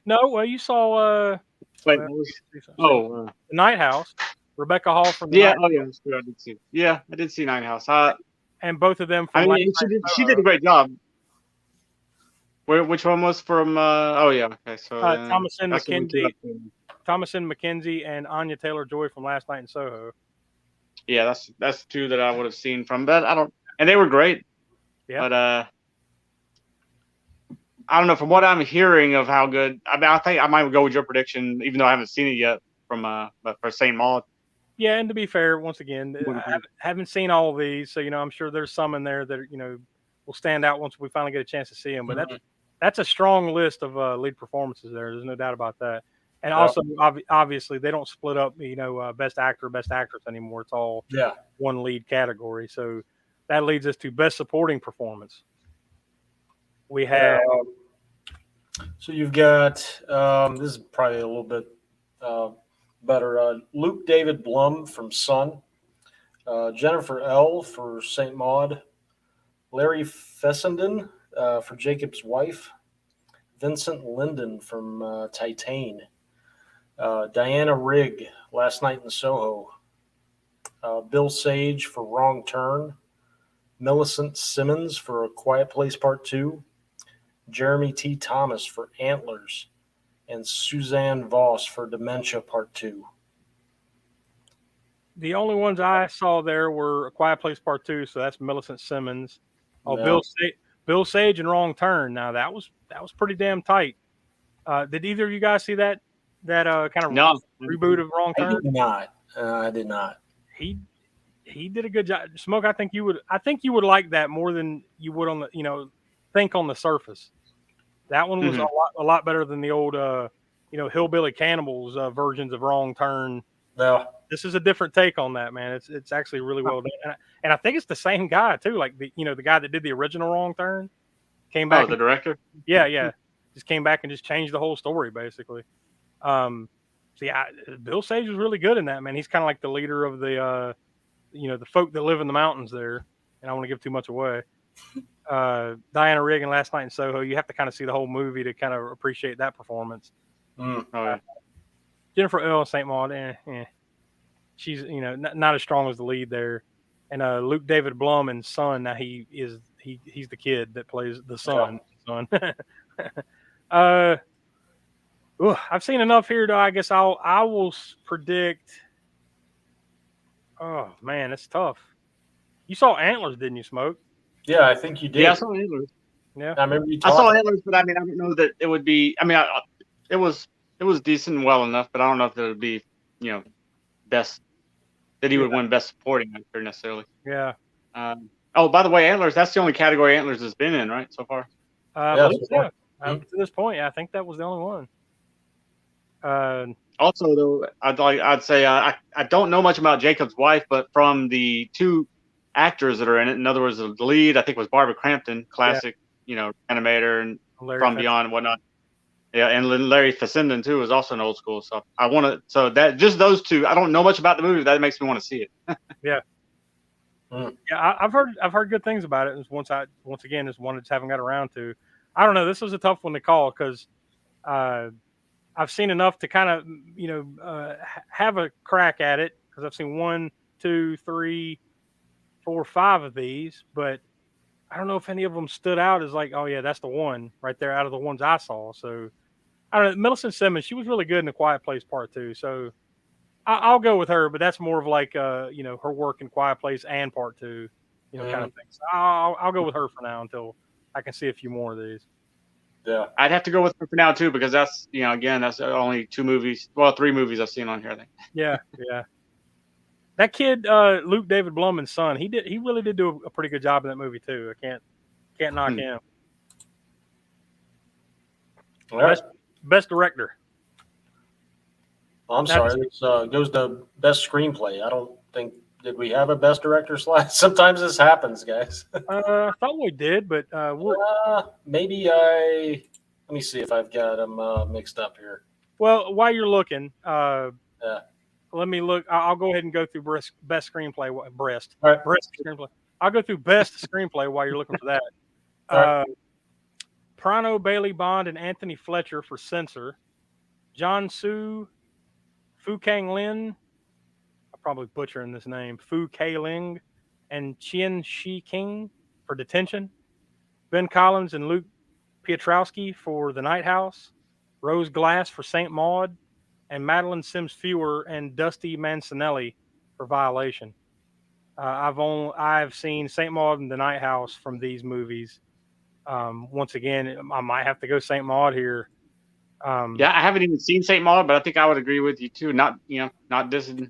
No, well, you saw. The Night House, Rebecca Hall from. Yeah, that's true. I did see. Yeah, I did see Night House. And both of them. From she did a great job. Which one was from? Okay. So Thomasin McKenzie and Anya Taylor-Joy from Last Night in Soho. Yeah, that's two that I would have seen from. But I don't, and they were great. Yeah. But I don't know. From what I'm hearing of how good, I mean, I think I might go with your prediction, even though I haven't seen it yet. But for Saint Maud. Yeah, and to be fair, once again, I haven't seen all of these, so I'm sure there's some in there that will stand out once we finally get a chance to see them. But that's a strong list of lead performances there. There's no doubt about that. And also, obviously, they don't split up, best actor, best actress anymore. It's all one lead category. So that leads us to best supporting performance. We have. So you've got this is probably a little bit better. Luke David Blum from Son, Jennifer L. for Saint Maud, Larry Fessenden for Jacob's Wife, Vincent Linden from Titane, Diana Rigg, Last Night in Soho, Bill Sage for Wrong Turn, Millicent Simmons for A Quiet Place Part 2, Jeremy T. Thomas for Antlers, and Suzanne Voss for Dementia Part 2. The only ones I saw there were A Quiet Place Part 2, so that's Millicent Simmons. Bill Sage and Wrong Turn. Now that was pretty damn tight. Did either of you guys see that kind of reboot of Wrong Turn? I did not. He did a good job. Smoke, I think you would like that more than you would on the think on the surface. That one was a lot better than the old Hillbilly Cannibals versions of Wrong Turn. No. This is a different take on that, man. It's actually really well done, and I think it's the same guy too. Like the guy that did the original Wrong Turn came back. Oh, the director. Yeah, just came back and just changed the whole story basically. Bill Sage was really good in that, man. He's kind of like the leader of the the folk that live in the mountains there, and I don't want to give too much away. Diana Rigg and Last Night in Soho. You have to kind of see the whole movie to kind of appreciate that performance. Jennifer L. Saint Maud, she's not as strong as the lead there. And Luke David Blum and Son. Now he's the kid that plays the son. I've seen enough here, though. I guess I will predict. Oh man, it's tough. You saw Antlers, didn't you, Smoke? Yeah, I think you did. Yeah, I saw Antlers. Yeah, I remember you. I saw Antlers, but I mean, I don't know that it would be. I mean, it was decent and well enough, but I don't know if it would be, best. That he would win best supporting actor necessarily. Yeah. By the way, Antlers. That's the only category Antlers has been in, right, so far. To this point, I think that was the only one. Also, though, I'd say I don't know much about Jacob's Wife, but from the two actors that are in it, in other words, the lead I think was Barbara Crampton, classic, animator and From Beyond and whatnot. Yeah, and Larry Fessenden too is also an old school. So that just those two. I don't know much about the movie. That makes me want to see it. Yeah. Yeah, I've heard good things about it. Once again, it's one I just haven't got around to. I don't know. This was a tough one to call because I've seen enough to kind of have a crack at it because I've seen 1, 2, 3, 4, 5 of these, but I don't know if any of them stood out as like, oh yeah, that's the one right there out of the ones I saw. So I don't know. Millicent Simmons, she was really good in A Quiet Place Part 2. So I'll go with her, but that's more of like, her work in Quiet Place and Part 2, kind of thing. So I'll go with her for now until I can see a few more of these. Yeah. I'd have to go with her for now too, because that's, again, that's only 3 movies I've seen on here, I think. Yeah. That kid, Luke David Blum and Son, he really did do a pretty good job in that movie too. Can't knock him. All right. Best director. I'm sorry. This goes to best screenplay. I don't think, did we have a best director slide? Sometimes this happens, guys. I thought we did, but maybe let me see if I've got them mixed up here. Well, while you're looking, let me look. I'll go ahead and go through best screenplay. Breast screenplay. I'll go through best screenplay while you're looking for that. Prano, Bailey Bond, and Anthony Fletcher for Censor. John Su, Fu Kang Lin, I'm probably butchering this name, Fu K Ling, and Chien Shi King for Detention. Ben Collins and Luke Piotrowski for The Night House. Rose Glass for St. Maud, and Madeline Sims Fewer and Dusty Mancinelli for Violation. I've seen St. Maud and The Night House from these movies. Once again, I might have to go St. Maud here. Yeah, I haven't even seen St. Maud, but I think I would agree with you too. Not dissing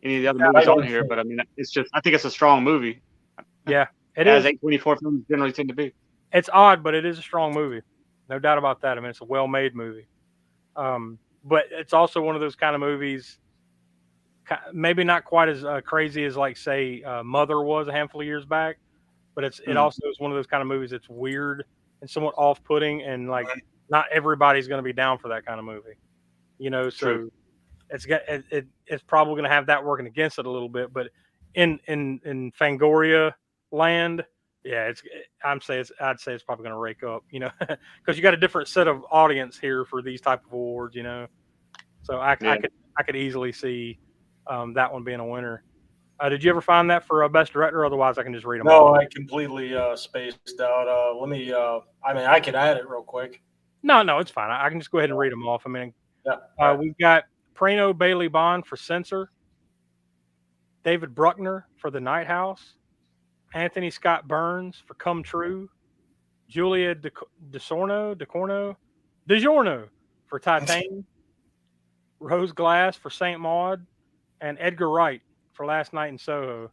any of the other movies on here, but I mean, it's just, I think it's a strong movie. Yeah, it is. is. As A24 films generally tend to be. It's odd, but it is a strong movie. No doubt about that. I mean, it's a well-made movie. But it's also one of those kind of movies, maybe not quite as crazy as, like, say, Mother was a handful of years back, but it also is one of those kind of movies that's weird and somewhat off-putting, and like not everybody's going to be down for that kind of movie, So True. it's probably going to have that working against it a little bit. But in Fangoria land, yeah, I'd say it's probably going to rake up, because you got a different set of audience here for these type of awards, So I could easily see that one being a winner. Did you ever find that for best director? Otherwise, I can just read them. No, I completely spaced out. Let me. I could add it real quick. No, it's fine. I can just go ahead and read them off. I mean, we've got Prano Bailey Bond for Censor, David Bruckner for The Night House, Anthony Scott Burns for Come True, Julia DeJorno for Titane, Rose Glass for St. Maud, and Edgar Wright for Last Night in Soho.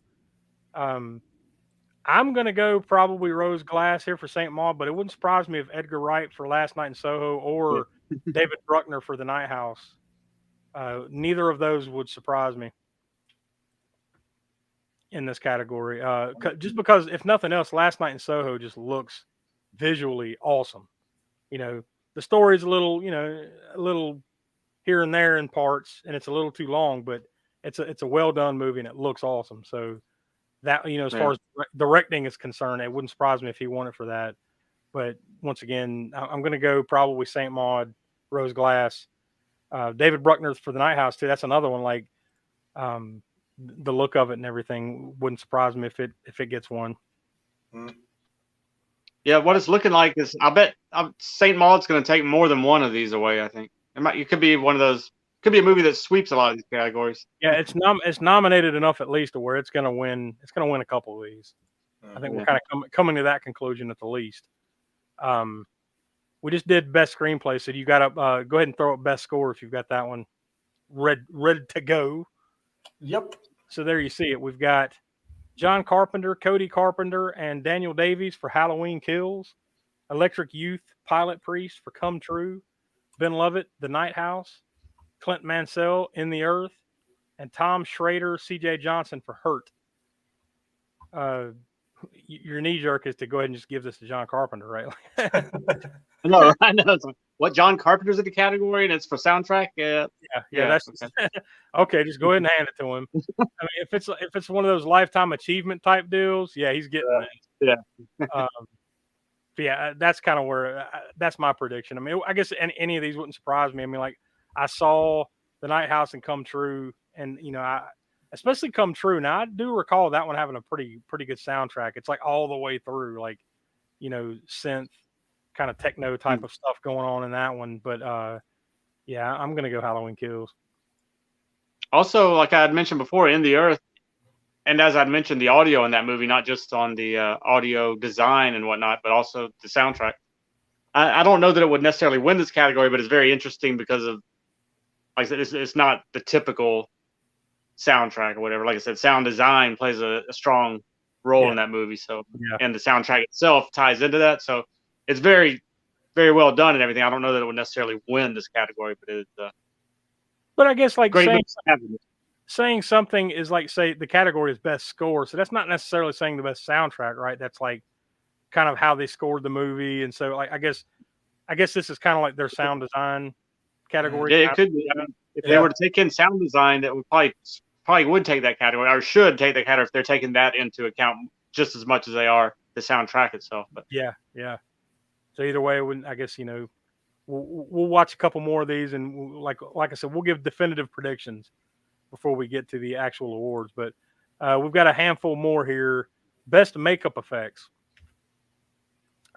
I'm going to go probably Rose Glass here for St. Maud, but it wouldn't surprise me if Edgar Wright for Last Night in Soho or David Bruckner for The Night House. Neither of those would surprise me in this category. Just because, if nothing else, Last Night in Soho just looks visually awesome. The story's a little here and there in parts, and it's a little too long, but it's a well done movie and it looks awesome. So that, as far as directing is concerned, it wouldn't surprise me if he won it for that. But once again, I'm going to go probably St. Maud, Rose Glass, David Bruckner for The Night House too. That's another one. Like the look of it and everything wouldn't surprise me if it gets one. Yeah, what it's looking like is, I bet St. Maud's going to take more than one of these away. I think it could be one of those. Could be a movie that sweeps a lot of these categories. Yeah, it's nominated enough at least to where it's going to win. It's going to win a couple of these. I think we're kind of coming to that conclusion at the least. We just did best screenplay, so you got to go ahead and throw up best score if you've got that one ready to go. Yep. So there you see it. We've got John Carpenter, Cody Carpenter, and Daniel Davies for Halloween Kills, Electric Youth, Pilot Priest for Come True, Ben Lovett, The Night House, Clint Mansell, In the Earth, and Tom Schrader, C.J. Johnson for Hurt. Your knee jerk is to go ahead and just give this to John Carpenter, right? No, I know. What, John Carpenter's in the category and it's for soundtrack? Yeah. That's okay. Just go ahead and hand it to him. I mean, if it's one of those lifetime achievement type deals, yeah, he's getting it. Yeah. That's kind of where that's my prediction. I mean, I guess any of these wouldn't surprise me. I mean, like, I saw The Night House and Come True, and especially Come True. Now, I do recall that one having a pretty good soundtrack. It's like all the way through, like, synth kind of techno type of stuff going on in that one. But yeah, I'm gonna go Halloween Kills. Also, like I had mentioned before, In the Earth, and as I'd mentioned, the audio in that movie, not just on the audio design and whatnot, but also the soundtrack. I don't know that it would necessarily win this category, but it's very interesting because of, like I said, it's not the typical soundtrack or whatever. Like I said, sound design plays a strong role Yeah. in that movie. So, Yeah. and the soundtrack itself ties into that. So it's very, very well done and everything. I don't know that it would necessarily win this category, but it's But I guess like great. saying something is like, say the category is best score. So that's not necessarily saying the best soundtrack, right? That's like kind of how they scored the movie. And so like, I guess this is kind of like their sound design category. Yeah, it could be. I mean, if they were to take in sound design, that would probably would take that category, or should take that category if they're taking that into account just as much as they are the soundtrack itself. But yeah. So either way, I guess, we'll watch a couple more of these, and like I said, we'll give definitive predictions before we get to the actual awards. But we've got a handful more here. Best makeup effects.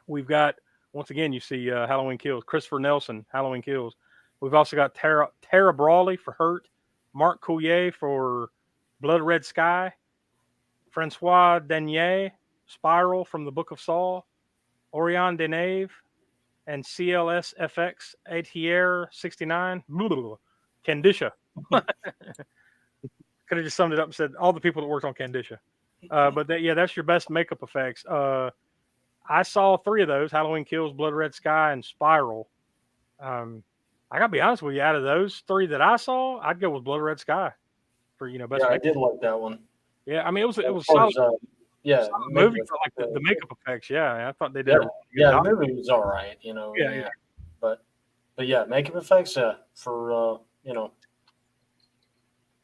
We've got, once again, you see Halloween Kills, Christopher Nelson, Halloween Kills. We've also got Tara Brawley for Hurt, Mark Coulier for Blood Red Sky, Francois Denier, Spiral from the Book of Saw, Orion Denave, and CLSFX ATR 69, Candisha. Could have just summed it up and said all the people that worked on Candisha. But that's your best makeup effects. I saw 3 of those: Halloween Kills, Blood Red Sky, and Spiral. I gotta be honest with you. Out of those 3 that I saw, I'd go with Blood Red Sky for best. Yeah, makeup. I did like that one. Yeah, I mean it was solid. solid movie for like the makeup effects. Yeah, I thought they did. The movie was all right. Yeah. But yeah, makeup effects. For it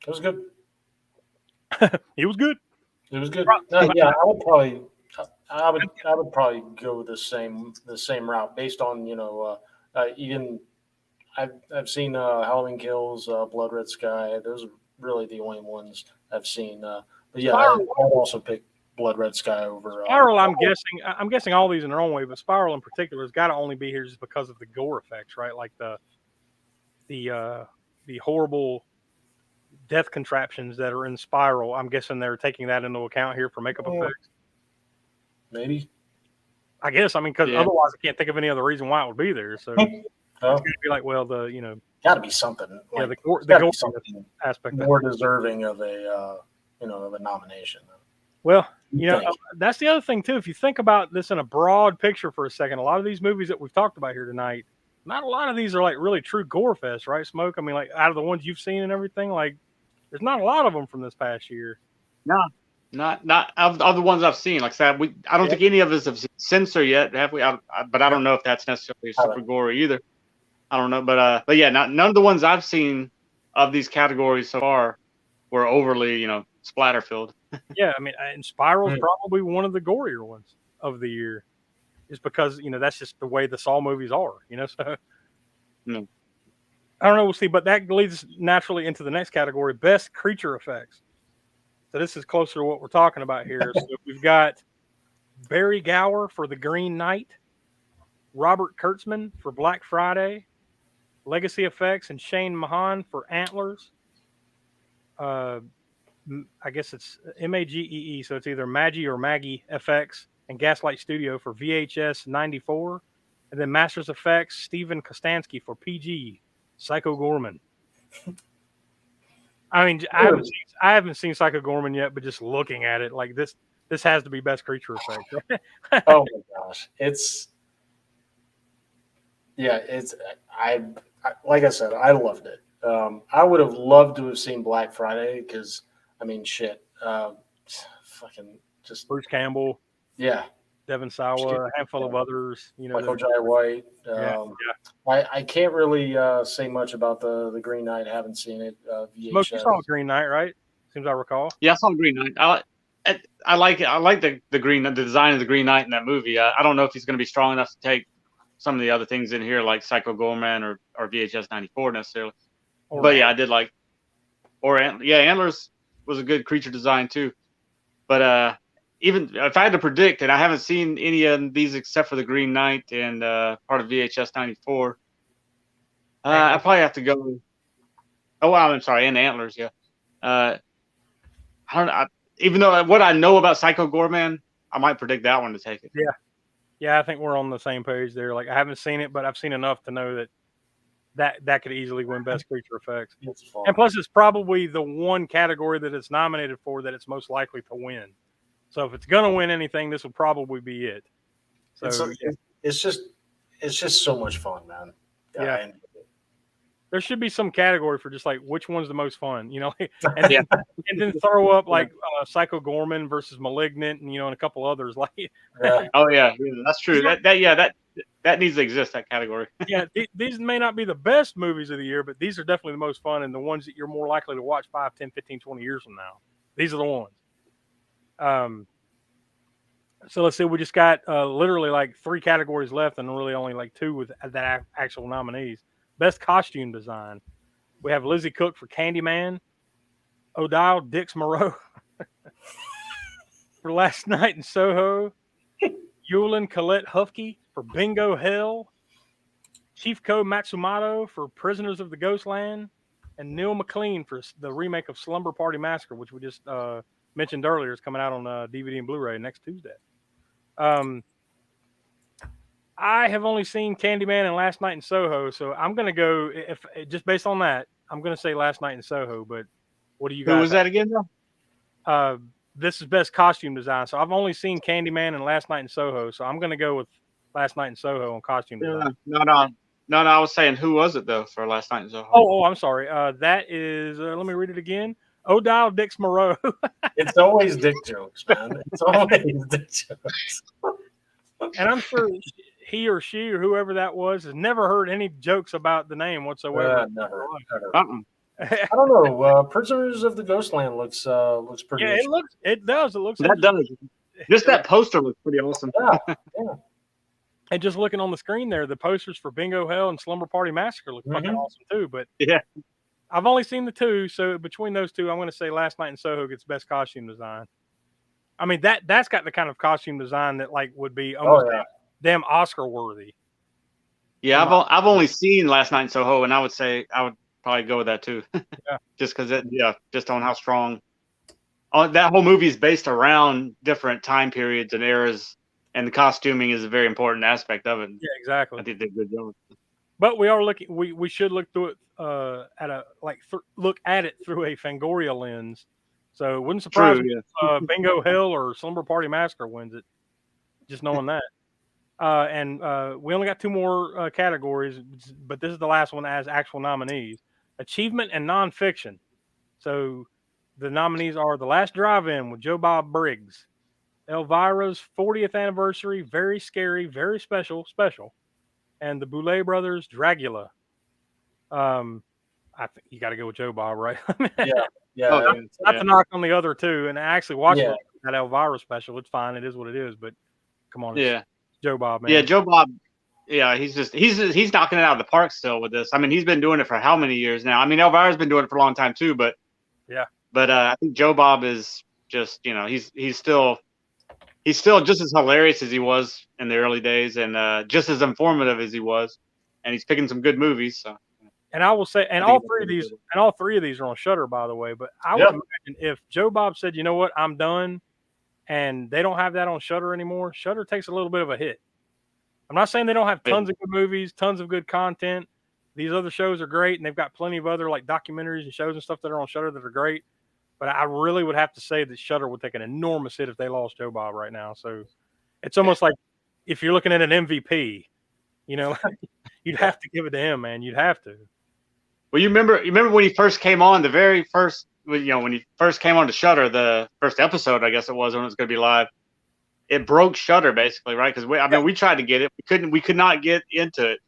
was good. He was good. It was good. Yeah, I would probably go the same route based on even I've seen Halloween Kills, Blood Red Sky. Those are really the only ones I've seen. But yeah, I'd also pick Blood Red Sky over Spiral. I'm guessing all these in their own way, but Spiral in particular has got to only be here just because of the gore effects, right? Like the horrible death contraptions that are in Spiral. I'm guessing they're taking that into account here for makeup effects. Maybe. I guess. I mean, because otherwise, I can't think of any other reason why it would be there. So it's going to be like, well, got to be something. Yeah, like, the gore something aspect more deserving of a of a nomination. Well, that's the other thing too. If you think about this in a broad picture for a second, a lot of these movies that we've talked about here tonight, not a lot of these are like really true gore fest, right, Smoke? I mean, like out of the ones you've seen and everything, like there's not a lot of them from this past year. No, not of the ones I've seen. Like I said, I don't think any of us have seen Censor yet, have we? But I don't know if that's necessarily super gory either. I don't know, but yeah, none of the ones I've seen of these categories so far were overly, splatter filled. Yeah, I mean, and Spiral's probably one of the gorier ones of the year, just because that's just the way the Saw movies are. So I don't know. We'll see, but that leads us naturally into the next category: best creature effects. So this is closer to what we're talking about here. So we've got Barry Gower for The Green Knight, Robert Kurtzman for Black Friday, Legacy Effects and Shane Mahan for Antlers. I guess it's Magee, so it's either Maggie or Maggie FX, and Gaslight Studio for VHS 94, and then Masters Effects, Stephen Kostansky for PG, Psycho Gorman. I mean, I haven't seen Psycho Gorman yet, but just looking at it, like this has to be best creature effect. Right? Oh my gosh, I like I said, I loved it. I would have loved to have seen Black Friday because, I mean, shit, fucking just Bruce Campbell, Devin Sawa, a handful of others, Michael Jai White. I can't really say much about the Green Knight. I haven't seen it. VHS. Smoke, you saw Green Knight, right? Seems I recall. Yeah, I saw Green Knight. I like it. I like the design of the Green Knight in that movie. I don't know if he's going to be strong enough to take some of the other things in here, like Psycho Gorman or VHS 94 necessarily. But yeah, I did like. Antlers was a good creature design too. But even if I had to predict, and I haven't seen any of these except for the Green Knight and part of VHS 94, I probably have to go. Oh, wow, I'm sorry, and Antlers, yeah. I don't know. Even though what I know about Psycho Gorman, I might predict that one to take it. Yeah, I think we're on the same page there. Like I haven't seen it, but I've seen enough to know that could easily win best creature effects. And plus, it's probably the one category that it's nominated for that it's most likely to win. So if it's gonna win anything, this will probably be it. So it's just so much fun, man. Yeah. There should be some category for just like which one's the most fun, and then throw up like Psycho Gorman versus Malignant, and and a couple others like. Oh yeah, that's true. That needs to exist. That category. Yeah, these may not be the best movies of the year, but these are definitely the most fun and the ones that you're more likely to watch 5, 10, 15, 20 years from now. These are the ones. So let's see. We just got literally like 3 categories left, and really only like 2 with the actual nominees. Best costume design. We have Lizzie Cook for Candyman, O'Dial Dix Moreau for Last Night in Soho, Yulin Colette Hufke for Bingo Hell, Chiefko Matsumoto for Prisoners of the Ghostland, and Neil McLean for the remake of Slumber Party Massacre, which we just mentioned earlier is coming out on DVD and Blu-ray next Tuesday. I have only seen Candyman and Last Night in Soho, so I'm going to go, if just based on that, I'm going to say Last Night in Soho, but what do you guys Who was that again, though? This is best costume design, so I've only seen Candyman and Last Night in Soho, so I'm going to go with Last Night in Soho on costume design. No, I was saying who was it, though, for Last Night in Soho? Oh, I'm sorry. That is, let me read it again. O'Dial Dix Moreau. It's always dick jokes, man. It's always dick jokes. And I'm sure he or she or whoever that was has never heard any jokes about the name whatsoever. Never. I don't know. Prisoners of the Ghostland looks pretty. Yeah, it does. It looks. That does. Just that poster looks pretty awesome. Yeah. And just looking on the screen there, the posters for Bingo Hell and Slumber Party Massacre look fucking awesome too. But yeah, I've only seen the 2, so between those 2, I'm going to say Last Night in Soho gets best costume design. I mean that's got the kind of costume design that like would be almost damn Oscar worthy. Yeah, I've only seen Last Night in Soho, and I would say I would probably go with that too. Yeah. Just because just on how strong that whole movie is based around different time periods and eras, and the costuming is a very important aspect of it. Yeah, exactly. I think they did a good job. But we are looking. We should look through it look at it through a Fangoria lens. So it wouldn't surprise me if Bingo Hell or Slumber Party Massacre wins it. Just knowing that. And we only got 2 more categories, but this is the last one as actual nominees: achievement and nonfiction. So the nominees are The Last Drive-In with Joe Bob Briggs, Elvira's 40th anniversary, very scary, very special, and the Boulet Brothers Dragula. I think you got to go with Joe Bob, right? Yeah. Not to knock on the other 2, and I actually watched that Elvira special. It's fine. It is what it is. But come on, it's Joe Bob, man. Yeah, Joe Bob. Yeah, he's knocking it out of the park still with this. I mean, he's been doing it for how many years now? I mean, Elvira's been doing it for a long time too, but I think Joe Bob is just he's still just as hilarious as he was in the early days, and just as informative as he was, and he's picking some good movies. So. And I will say, and all three of these are on Shudder, by the way. But I would imagine if Joe Bob said, "You know what, I'm done," and they don't have that on Shudder anymore, Shudder takes a little bit of a hit. I'm not saying they don't have tons of good movies, tons of good content. These other shows are great, and they've got plenty of other like documentaries and shows and stuff that are on Shudder that are great. But I really would have to say that Shudder would take an enormous hit if they lost Joe Bob right now. So it's almost like if you're looking at an MVP, you'd have to give it to him, man. You'd have to. Well, you remember when he first came on, the very first, when he first came on to Shudder, the first episode, I guess it was, when it was going to be live, it broke Shudder basically, right? Because we tried to get it, we could not get into it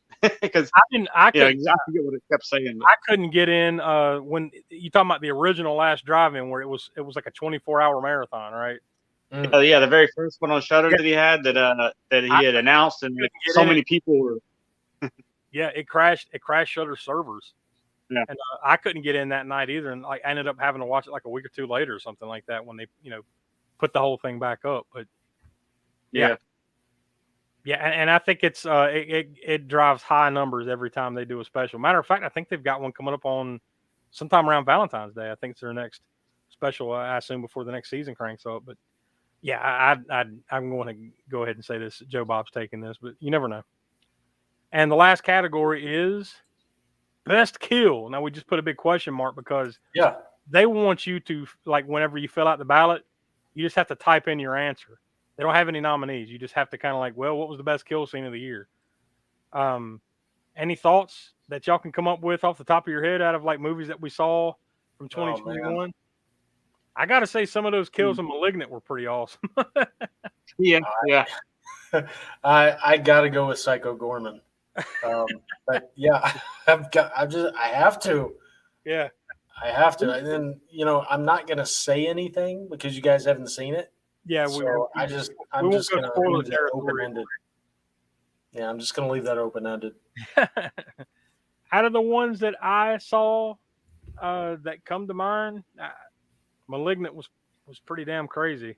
because I forget what it kept saying. I couldn't get in when you talking about the original Last Drive-In, where it was like a 24-hour marathon, right? Yeah, the very first one on Shudder that he had that he had announced, and so many people were. Yeah, it crashed Shudder servers. Yeah. And I couldn't get in that night either, and I ended up having to watch it like a week or 2 later or something like that when they put the whole thing back up. But yeah, and I think it's it drives high numbers every time they do a special. Matter of fact, I think they've got one coming up on sometime around Valentine's Day. I think it's their next special. I assume before the next season cranks up. But yeah, I'm going to go ahead and say this: Joe Bob's taking this, but you never know. And the last category is best kill. Now we just put a big question mark because they want you to, like, whenever you fill out the ballot, You just have to type in your answer. They don't have any nominees. You just have to kind of like, well, what was the best kill scene of the year? Any thoughts that y'all can come up with off the top of your head out of like movies that we saw from 2021? I got to say some of those kills in Malignant were pretty awesome. Yeah. I got to go with Psycho Gorman. But yeah, I have to. Yeah. I have to. And then, I'm not going to say anything because you guys haven't seen it. Yeah. I'm just going to leave that open-ended. Yeah, I'm just going to leave that open-ended. Out of the ones that I saw that come to mind, Malignant was pretty damn crazy.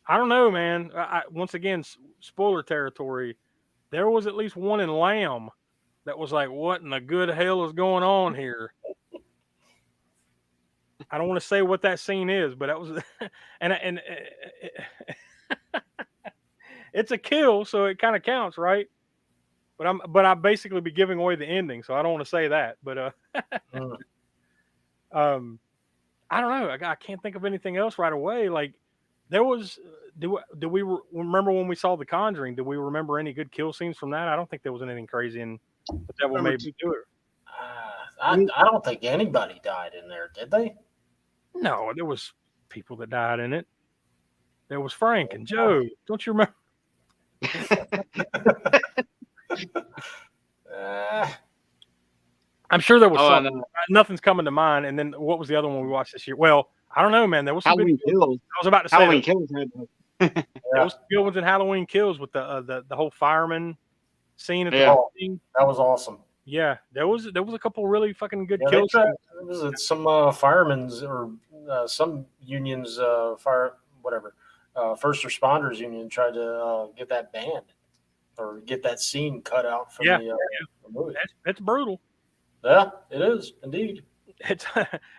I don't know, man. Once again, spoiler territory. There was at least one in Lamb that was like, what in the good hell is going on here? I don't want to say what that scene is, but that was, and it's a kill, so it kind of counts, right? But I basically be giving away the ending, so I don't want to say that. But I don't know. I can't think of anything else right away. Like there was. Do we remember when we saw The Conjuring? Do we remember any good kill scenes from that? I don't think there was anything crazy in The Devil Made Me Do It. I don't think anybody died in there, did they? No, there was people that died in it. There was Frank and Joe. Don't you remember? I'm sure there was some. Nothing's coming to mind. And then what was the other one we watched this year? Well, I don't know, man. There was some Halloween Kills. I was about to say Halloween Kills. There was good ones in Halloween Kills with the whole fireman scene at the beginning. That was awesome. Yeah, there was a couple really fucking good kills. There was some firemen's or some unions, first responders union tried to get that banned or get that scene cut out from the movie. It's brutal. Yeah, it is indeed.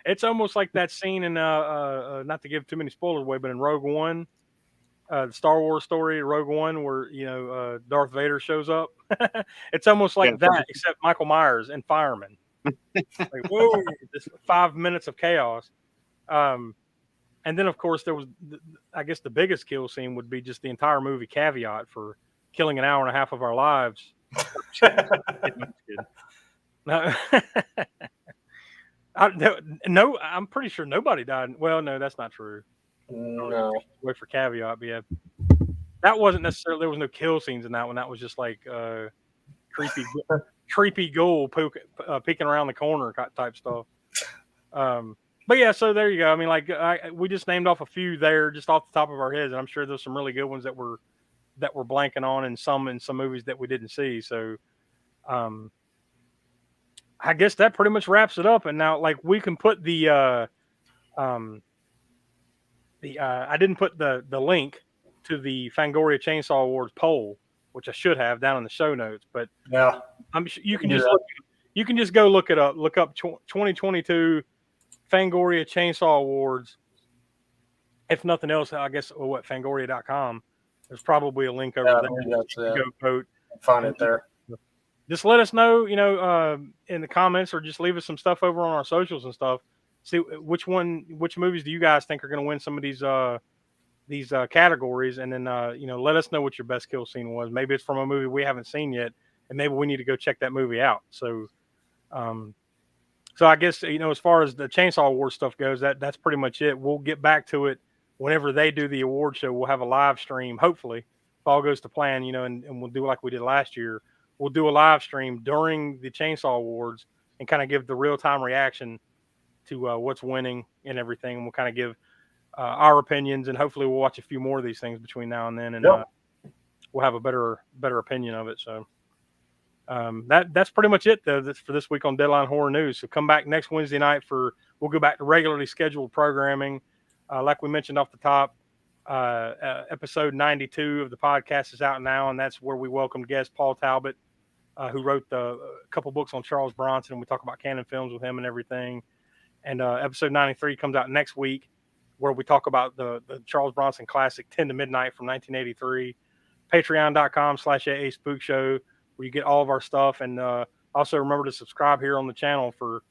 It's almost like that scene in not to give too many spoilers away, but in Rogue One, the Star Wars story, Rogue One, where Darth Vader shows up. It's almost like that, except Michael Myers and firemen. Like, whoa, this 5 minutes of chaos. And then of course there was, I guess the biggest kill scene would be just the entire movie Caveat for killing an hour and a half of our lives. No. No, I'm pretty sure nobody died. Well, no, that's not true. No. Wait for Caveat, but yeah, that wasn't necessarily. There was no kill scenes in that one. That was just like creepy ghoul peeking around the corner type stuff. But yeah, so there you go. I mean, like we just named off a few there, just off the top of our heads, and I'm sure there's some really good ones that we're blanking on, and some movies that we didn't see. So, I guess that pretty much wraps it up. And now, like, we can put I didn't put the link to the Fangoria Chainsaw Awards poll, which I should have down in the show notes. But yeah, I'm sure you can just go look it up. Look up 2022 Fangoria Chainsaw Awards. If nothing else, I guess Fangoria.com. There's probably a link over there. Go vote. Find it there. Just let us know, in the comments, or just leave us some stuff over on our socials and stuff. See which movies do you guys think are going to win some of these categories, and then let us know what your best kill scene was. Maybe it's from a movie we haven't seen yet, and maybe we need to go check that movie out. So, I guess as far as the Chainsaw Award stuff goes, that's pretty much it. We'll get back to it whenever they do the award show. We'll have a live stream, hopefully, if all goes to plan. And we'll do like we did last year. We'll do a live stream during the Chainsaw Awards and kind of give the real-time reaction to what's winning and everything. And we'll kind of give our opinions, and hopefully we'll watch a few more of these things between now and then, and we'll have a better opinion of it. So that's pretty much it, though, for this week on Deadline Horror News. So come back next Wednesday night we'll go back to regularly scheduled programming. Like we mentioned off the top, episode 92 of the podcast is out now, and that's where we welcome guest Paul Talbot, who wrote a couple books on Charles Bronson, and we talk about canon films with him and everything. And episode 93 comes out next week, where we talk about the Charles Bronson classic 10 to Midnight from 1983. Patreon.com/AA Spook Show, where you get all of our stuff. And also remember to subscribe here on the channel for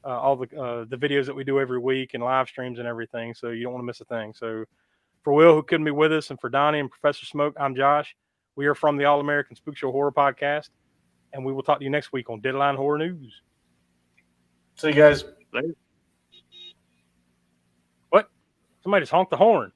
all the videos that we do every week and live streams and everything. So you don't want to miss a thing. So for Will, who couldn't be with us, and for Donnie and Professor Smoke, I'm Josh. We are from the All-American Spookshow Horror Podcast, and we will talk to you next week on Deadline Horror News. See you guys. Later. What? Somebody just honked the horn.